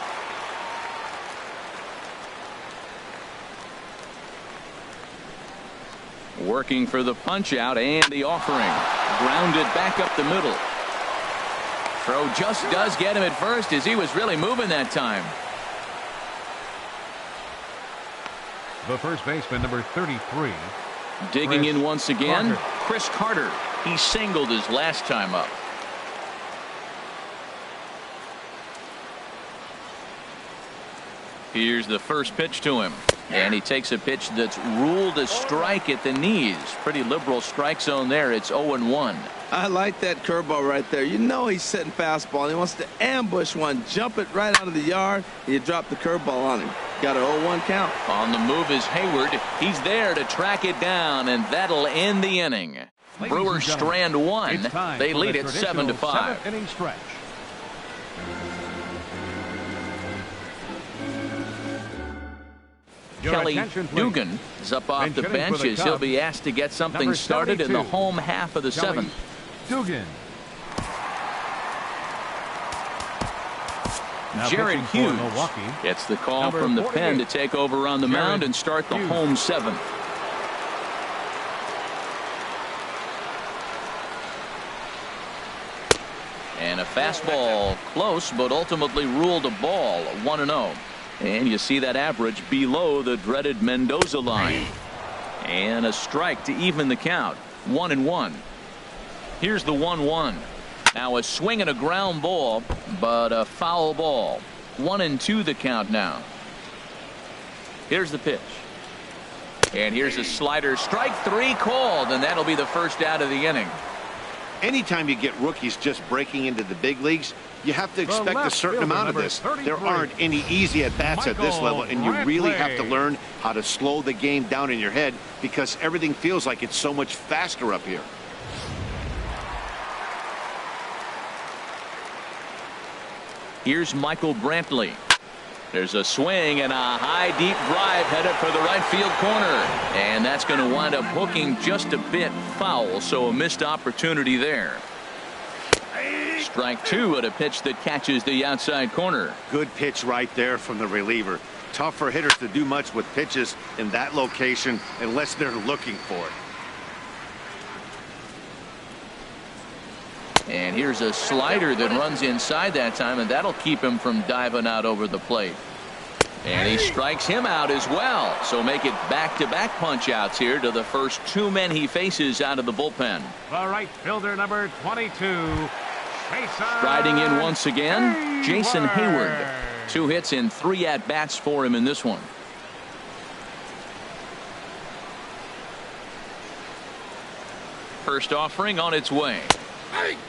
Working for the punch out and the offering. Grounded back up the middle. Throw just does get him at first as he was really moving that time. The first baseman, number 33. Digging in once again, Carter. Chris Carter. He singled his last time up. Here's the first pitch to him. And he takes a pitch that's ruled a strike at the knees. Pretty liberal strike zone there. It's 0-1. I like that curveball right there. You know he's setting fastball. And he wants to ambush one, jump it right out of the yard, and you drop the curveball on him. Got an 0-1 count. On the move is Hayward. He's there to track it down, and that'll end the inning. Brewers strand one. They lead it 7-5. 7-inning stretch. Kelly Dugan is up off the bench as he'll be asked to get something started in the home half of the 7th. Dugan. Now Jared pitching for Hughes Milwaukee, gets the call number from the 48, pen to take over on the Jared mound and start the Hughes. home seventh. And a fastball close, but ultimately ruled a ball, 1-0. And you see that average below the dreaded Mendoza line. And a strike to even the count, 1-1. Here's the 1-1. Now a swing and a ground ball, but a foul ball. 1-2 the count now. Here's the pitch. And here's a slider, strike three called, and that'll be the first out of the inning. Anytime you get rookies just breaking into the big leagues, you have to expect a certain amount of this. There aren't any easy at-bats at this level, and you really have to learn how to slow the game down in your head because everything feels like it's so much faster up here. Here's Michael Brantley. There's a swing and a high deep drive headed for the right field corner, and that's going to wind up hooking just a bit foul, so a missed opportunity there. Strike two at a pitch that catches the outside corner. Good pitch right there from the reliever. Tough for hitters to do much with pitches in that location unless they're looking for it. And here's a slider that runs inside that time, and that'll keep him from diving out over the plate. And he strikes him out as well. So make it back-to-back punch-outs here to the first two men he faces out of the bullpen. The right fielder, number 22, Jason Striding in once again, Jason Hayward. 2 hits in 3 at-bats for him in this one. First offering on its way.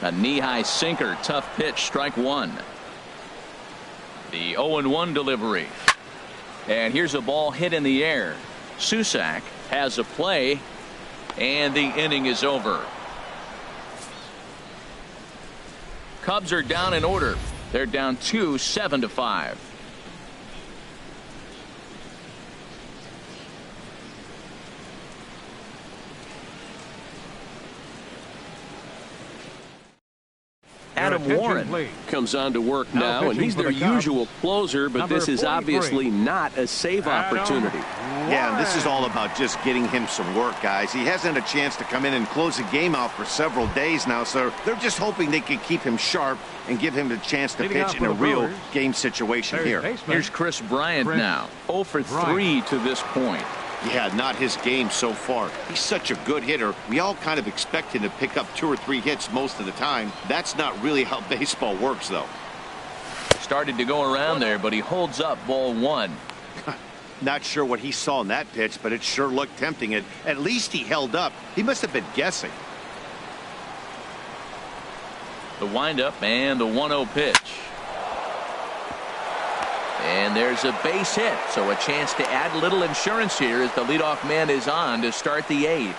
A knee-high sinker, tough pitch, strike one. The 0-1 delivery. And here's a ball hit in the air. Susac has a play, and the inning is over. Cubs are down in order. They're down 2, 7-5. Adam Warren comes on to work now, and he's their usual closer, but this is obviously not a save opportunity. Yeah, and this is all about just getting him some work, guys. He hasn't had a chance to come in and close the game out for several days now, so they're just hoping they can keep him sharp and give him the chance to pitch in a real game situation here. Here's Chris Bryant now, 0 for 3 to this point. Yeah, not his game so far. He's such a good hitter. We all kind of expect him to pick up 2 or 3 hits most of the time. That's not really how baseball works, though. Started to go around there, but he holds up ball 1. Not sure what he saw in that pitch, but it sure looked tempting. At least he held up. He must have been guessing. The windup and the 1-0 pitch. And there's a base hit, so a chance to add a little insurance here as the leadoff man is on to start the 8th.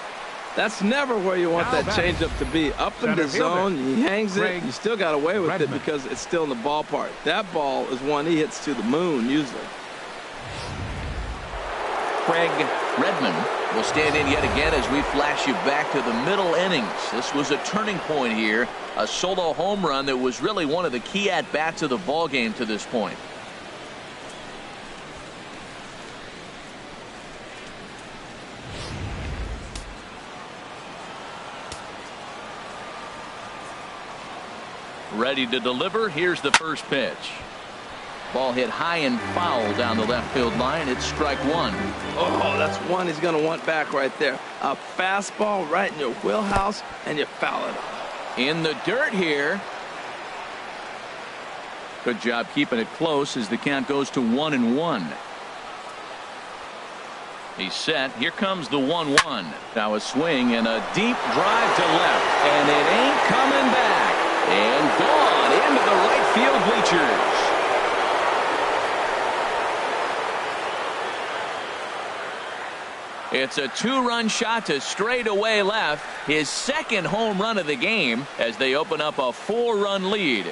That's never where you want that changeup to be. Up in the zone, he hangs it. You still got away with it because it's still in the ballpark. That ball is one he hits to the moon usually. Craig Redmond will stand in yet again as we flash you back to the middle innings. This was a turning point here, a solo home run that was really one of the key at-bats of the ball game to this point. Ready to deliver. Here's the first pitch. Ball hit high and foul down the left field line. It's strike 1. Oh, that's one he's going to want back right there. A fastball right in your wheelhouse, and you foul it off. In the dirt here. Good job keeping it close as the count goes to 1-1. He's set. Here comes the 1-1. Now a swing and a deep drive to left, and it ain't coming back. And gone into the right field bleachers. It's a 2-run shot to straightaway left. His second home run of the game as they open up a 4-run lead.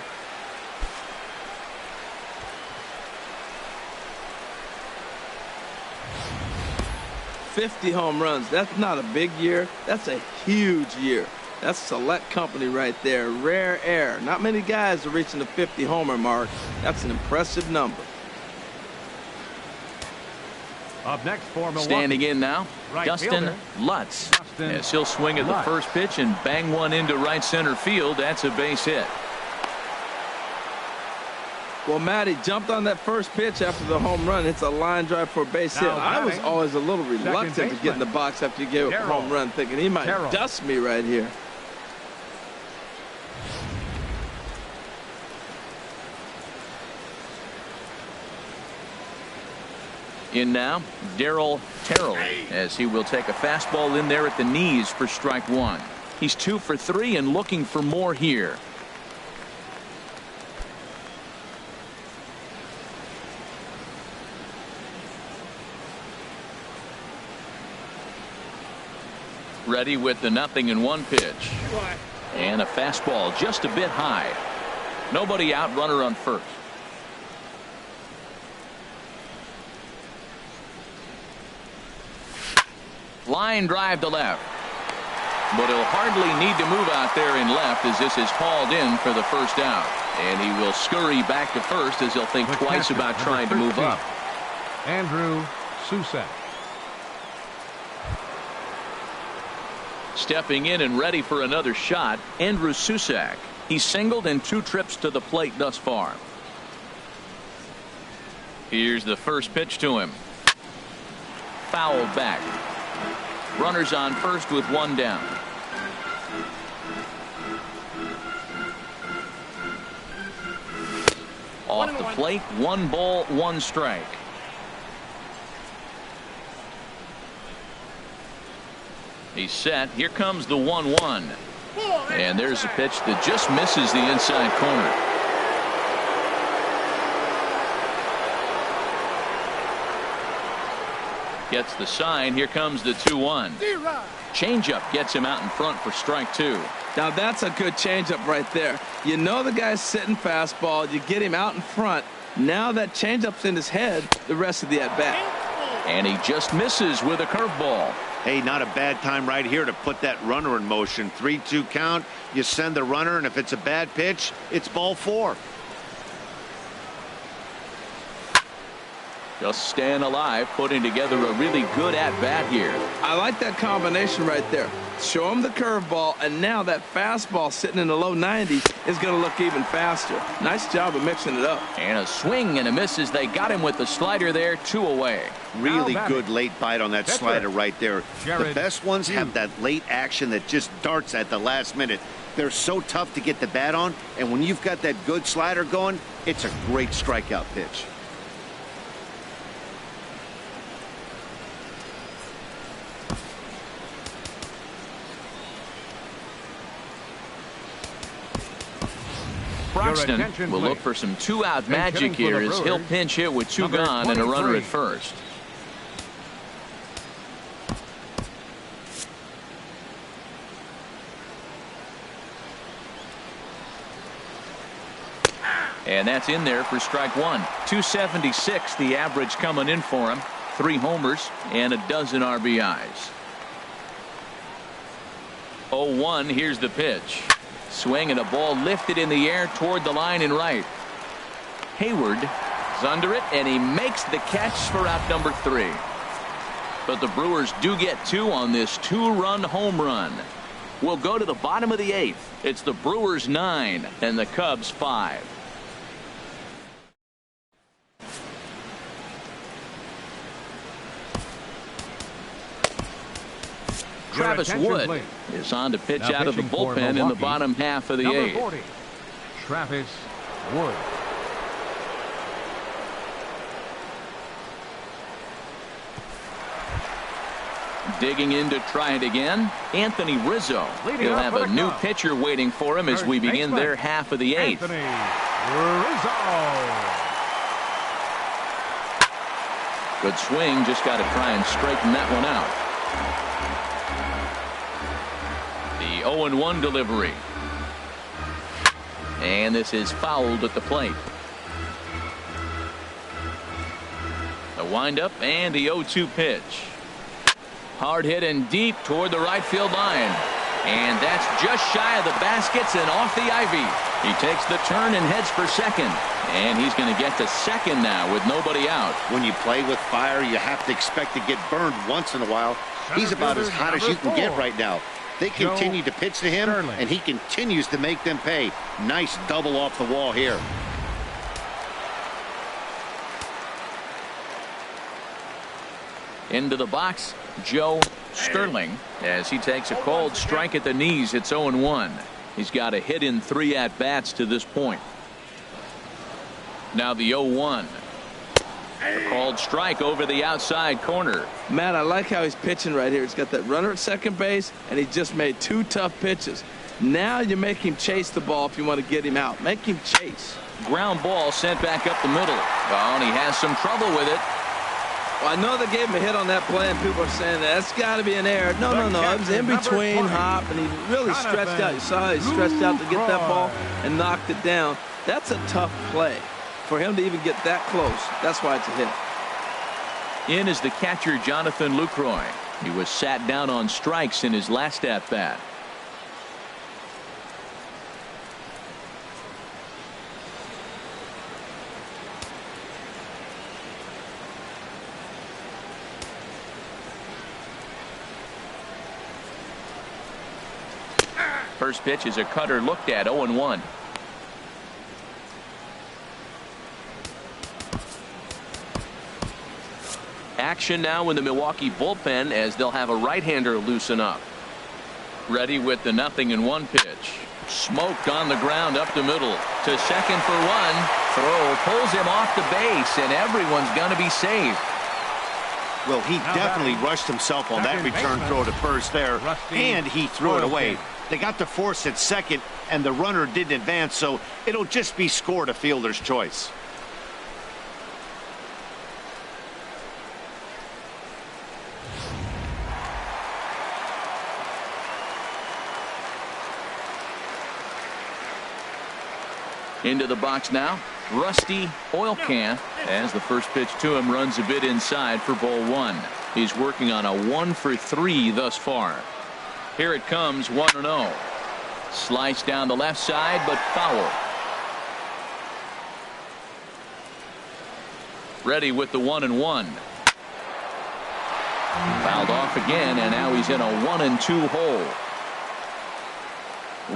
"50 home runs. That's not a big year. That's a huge year. That's select company right there. Rare air. Not many guys are reaching the 50 homer mark. That's an impressive number. Up next for Milwaukee. Standing in now, Right Dustin fielder. Lutz. Dustin As he'll swing at the Lutz. first pitch and bang one into right center field. That's a base hit. Well, Matty jumped on that first pitch after the home run. It's a line drive for a base hit. Now I was batting, always a little reluctant to baseman, get in the box after you gave up a Darryl. home run, thinking he might Darryl. dust me right here. In now, Darryl Terrell, as he will take a fastball in there at the knees for strike one. He's 2 for 3 and looking for more here. Ready with the 0-1 pitch. And a fastball just a bit high. Nobody out, runner on first. Line drive to left. But he'll hardly need to move out there in left as this is hauled in for the first out. And he will scurry back to first as he'll think The twice catcher, about number trying to move 13, up. Andrew Susak. Stepping in and ready for another shot, Andrew Susak. He's singled in 2 trips to the plate thus far. Here's the first pitch to him. Fouled back. Runners on first with 1 down. Off the plate, 1 ball, 1 strike. He's set. Here comes the 1-1. And there's a pitch that just misses the inside corner. Gets the sign. Here comes the 2-1. Changeup gets him out in front for strike 2. Now that's a good changeup right there. You know the guy's sitting fastball. You get him out in front. Now that changeup's in his head the rest of the at-bat. And he just misses with a curveball. Hey, not a bad time right here to put that runner in motion. 3-2 count. You send the runner, and if it's a bad pitch, it's ball 4. Just staying alive, putting together a really good at-bat here. I like that combination right there. Show him the curveball, and now that fastball sitting in the low 90s is going to look even faster. Nice job of mixing it up. And a swing and a miss as they got him with the slider there, 2 away. Really Now good late bite on that Pitcher. slider right there. The Jared best ones have Hughes. that late action that just darts at the last minute. They're so tough to get the bat on, and when you've got that good slider going, it's a great strikeout pitch. Broxton attention, will look please. for some 2-out Pinch magic hitting for here the as he'll Brewers, pinch hit with 2 number gone and a runner 23. at first. And that's in there for strike 1. 276 the average coming in for him. 3 homers and a dozen RBIs. 0-1. Here's the pitch. Swing and a ball lifted in the air toward the line and right. Hayward is under it and he makes the catch for out number 3. But the Brewers do get 2 on this 2-run home run. We'll go to the bottom of the 8th. It's the Brewers 9 and the Cubs 5. Travis attention, Wood please. is on to pitch Now out of the pitching for bullpen in the Milwaukee, bottom half of the number 8th. 40, Travis Wood. Digging in to try it again, Anthony Rizzo. Leading He'll off have for a the new Cubs. pitcher waiting for him as Third we begin baseman, their half of the 8th. Anthony Rizzo. Good swing, just got to try and straighten that one out. The 0-1 delivery. And this is fouled at the plate. The windup and the 0-2 pitch. Hard hit and deep toward the right field line. And that's just shy of the baskets and off the ivy. He takes the turn and heads for second. And he's going to get to second now with nobody out. When you play with fire, you have to expect to get burned once in a while. He's about as hot as you can get right now. They continue to pitch to him, and he continues to make them pay. Nice double off the wall here. Into the box, Joe Sterling, as he takes a cold strike at the knees. It's 0-1. He's got a hit in 3 at-bats to this point. Now the 0-1. A called strike over the outside corner. Matt, I like how he's pitching right here. He's got that runner at second base, and he just made 2 tough pitches. Now you make him chase the ball if you want to get him out. Make him chase. Ground ball sent back up the middle. Oh, and he has some trouble with it. Well, I know they gave him a hit on that play, and people are saying that's got to be an error. No. It was in between hop, and he really stretched out. You saw how he stretched out to get that ball and knocked it down. That's a tough play. For him to even get that close, that's why it's a hit. In is the catcher, Jonathan Lucroy. He was sat down on strikes in his last at-bat. First pitch is a cutter looked at, 0-1. Action now in the Milwaukee bullpen as they'll have a right-hander loosen up. Ready with the 0-1 pitch. Smoked on the ground up the middle. To second for 1. Throw pulls him off the base, and everyone's going to be safe. Well, he definitely rushed himself on that return throw to first there, and he threw it away. They got the force at second, and the runner didn't advance, so it'll just be scored a fielder's choice. Into the box now, Rusty Oil Can, as the first pitch to him runs a bit inside for ball 1. He's working on a 1-for-3 thus far. Here it comes, 1-0. Slice down the left side, but foul. Ready with the 1-1. Fouled off again, and now he's in a 1-2 hole.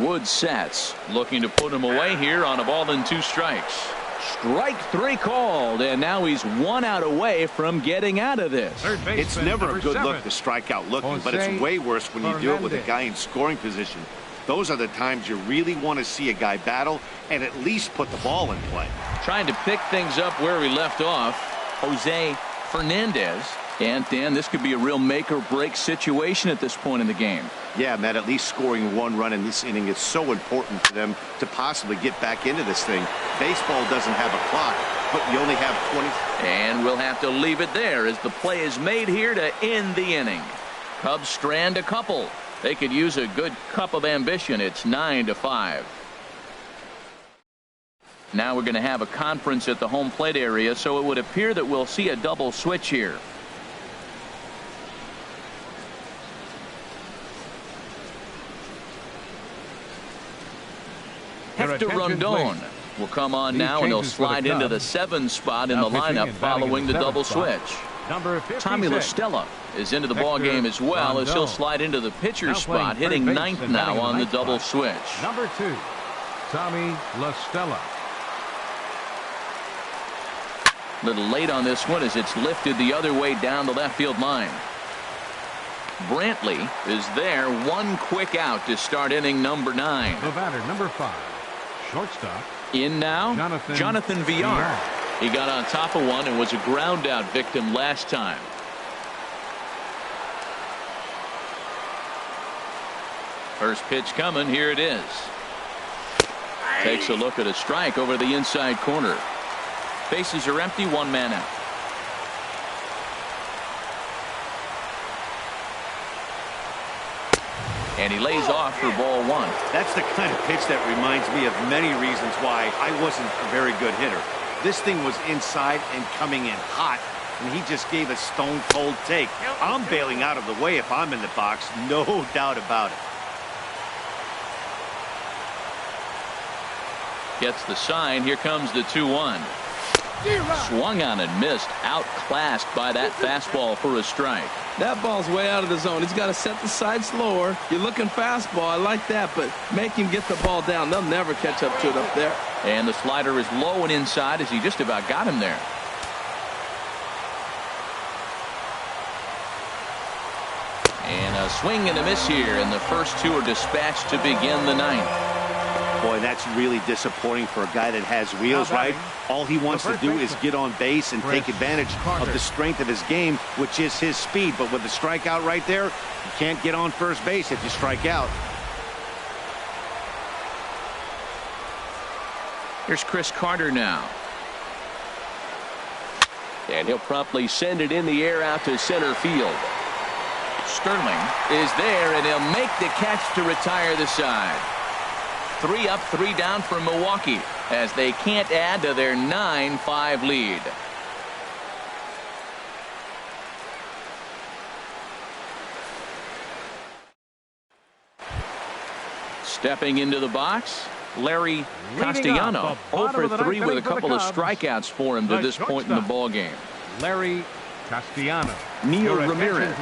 Wood sets, looking to put him away here on a ball and 2 strikes. Strike 3 called, and now he's 1 out away from getting out of this. It's never a good look to strike out looking, but it's way worse when you do it with a guy in scoring position. Those are the times you really want to see a guy battle and at least put the ball in play. Trying to pick things up where he left off, Jose Fernandez. And Dan, this could be a real make or break situation at this point in the game. Yeah, Matt, at least scoring 1 run in this inning is so important for them to possibly get back into this thing. Baseball doesn't have a clock, but you only have 20. And we'll have to leave it there as the play is made here to end the inning. Cubs strand a couple. They could use a good cup of ambition. It's 9-5. Now we're going to have a conference at the home plate area, so it would appear that we'll see a double switch here. Hector Rondon will come on now, and he'll slide into the 7 spot in the lineup following the double switch. Tommy La Stella is into the ball game as well, as he'll slide into the pitcher spot, hitting 9th now on the double switch. Number 2, Tommy La Stella. Little late on this one as it's lifted the other way down the left field line. Brantley is there, 1 quick out to start inning number 9. The batter, number 5, shortstop. In now, Jonathan Villar. He got on top of one and was a ground out victim last time. First pitch coming, here it is. Takes a look at a strike over the inside corner. Bases are empty, 1 man out. And he lays off for ball 1. That's the kind of pitch that reminds me of many reasons why I wasn't a very good hitter. This thing was inside and coming in hot, and he just gave a stone cold take. I'm bailing out of the way if I'm in the box, no doubt about it. Gets the sign. Here comes the 2-1. Swung on and missed. Outclassed by that fastball for a strike. That ball's way out of the zone. He's got to set the side slower. You're looking fastball. I like that, but make him get the ball down. They'll never catch up to it up there. And the slider is low and inside as he just about got him there. And a swing and a miss here, and the first two are dispatched to begin the ninth. Boy, that's really disappointing for a guy that has wheels, right? All he wants to do is get on base and take advantage of the strength of his game, which is his speed. But with the strikeout right there, you can't get on first base if you strike out. Here's Chris Carter now. And he'll promptly send it in the air out to center field. Sterling is there, and he'll make the catch to retire the side. 3 up, 3 down for Milwaukee as they can't add to their 9-5 lead. Stepping into the box, Larry Castellano. 0 for 3 with a couple of strikeouts for him to this point in the ballgame. Larry Castellano. Neil Ramirez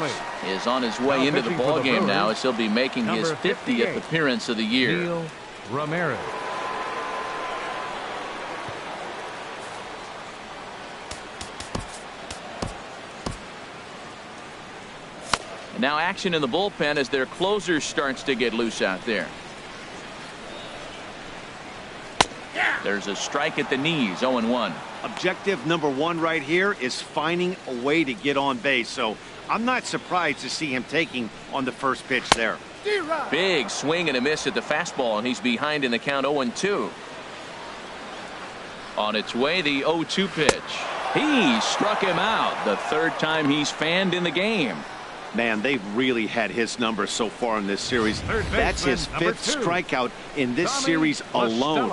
is on his way into the ballgame now as he'll be making his 50th appearance of the year. Neil Ramirez. And now action in the bullpen as their closer starts to get loose out there. There's a strike at the knees. 0-1. Objective number 1 right here is finding a way to get on base. So I'm not surprised to see him taking on the first pitch there. Big swing and a miss at the fastball, and he's behind in the count. 0-2. On its way, the 0-2 pitch. He struck him out. The third time he's fanned in the game. Man, they've really had his number so far in this series. That's his 5th strikeout in this series alone.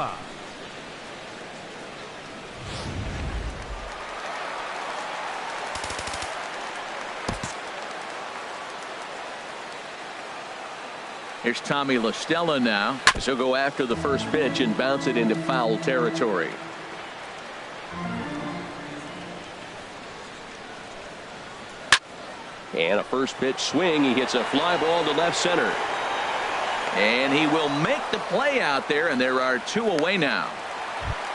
Here's Tommy La Stella now. He'll go after the first pitch and bounce it into foul territory. And a first pitch swing. He hits a fly ball to left center. And he will make the play out there, and there are 2 away now.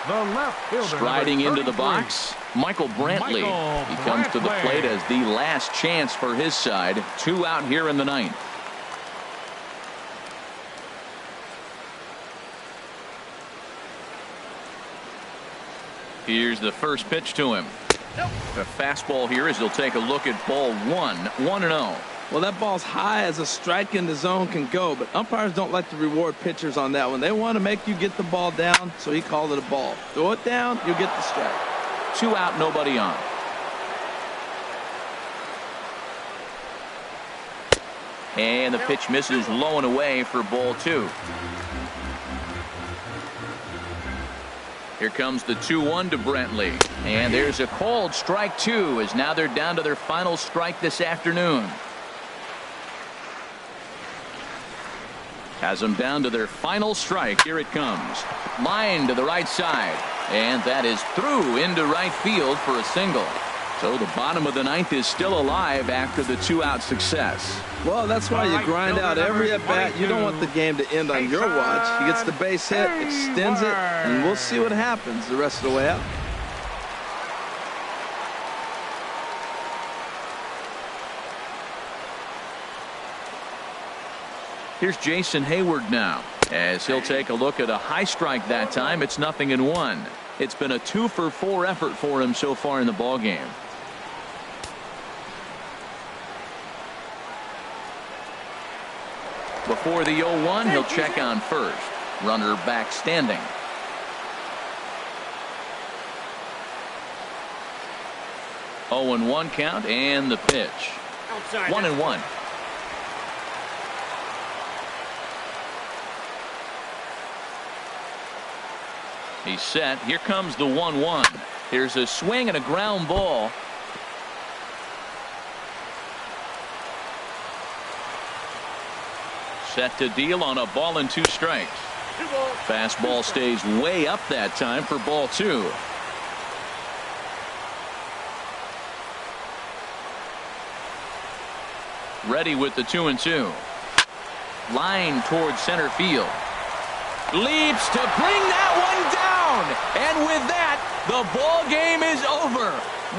The left fielder, striding into the box, Michael Brantley. He comes to the plate as the last chance for his side. 2 out here in the ninth. Here's the first pitch to him. The fastball here as he'll take a look at ball 1. 1-0. Well, that ball's high as a strike in the zone can go, but umpires don't like to reward pitchers on that one. They want to make you get the ball down, so he called it a ball. Throw it down, you get the strike. 2 out, nobody on. And the pitch misses low and away for ball 2. Here comes the 2-1 to Brantley. And there's a called strike 2 as now they're down to their final strike this afternoon. Has them down to their final strike. Here it comes. Line to the right side. And that is through into right field for a single. So the bottom of the ninth is still alive after the 2-out success. Well, that's why you grind out every at-bat. You don't want the game to end on your watch. He gets the base hit, extends it, and we'll see what happens the rest of the way out. Here's Jason Hayward now as he'll take a look at a high strike that time. It's 0-1. It's been a 2-for-4 effort for him so far in the ballgame. Before the 0-1, he'll check on first. Runner back standing. Oh, 0-1 count and the pitch. 1-1. He's set. Here comes the 1-1. Here's a swing and a ground ball. Set to deal on a ball and 2 strikes. Fastball stays way up that time for ball 2. Ready with the 2-2. Line towards center field. Leaps to bring that one down. And with that, the ball game is over.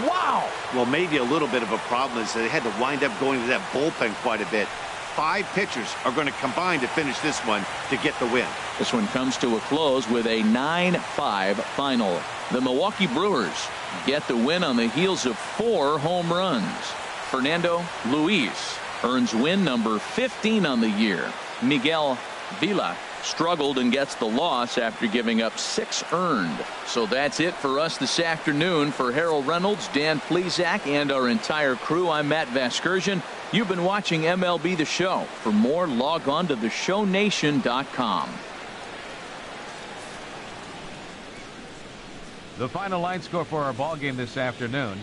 Wow. Well, maybe a little bit of a problem is that they had to wind up going to that bullpen quite a bit. 5 pitchers are going to combine to finish this one to get the win. This one comes to a close with a 9-5 final. The Milwaukee Brewers get the win on the heels of 4 home runs. Fernando Luis earns win number 15 on the year. Miguel Vila struggled and gets the loss after giving up 6 earned. So that's it for us this afternoon. For Harold Reynolds, Dan Plesac, and our entire crew, I'm Matt Vasgersian. You've been watching MLB The Show. For more, log on to theshownation.com. The final line score for our ball game this afternoon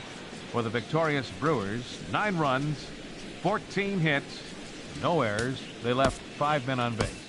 for the victorious Brewers: 9 runs, 14 hits, no errors. They left 5 men on base.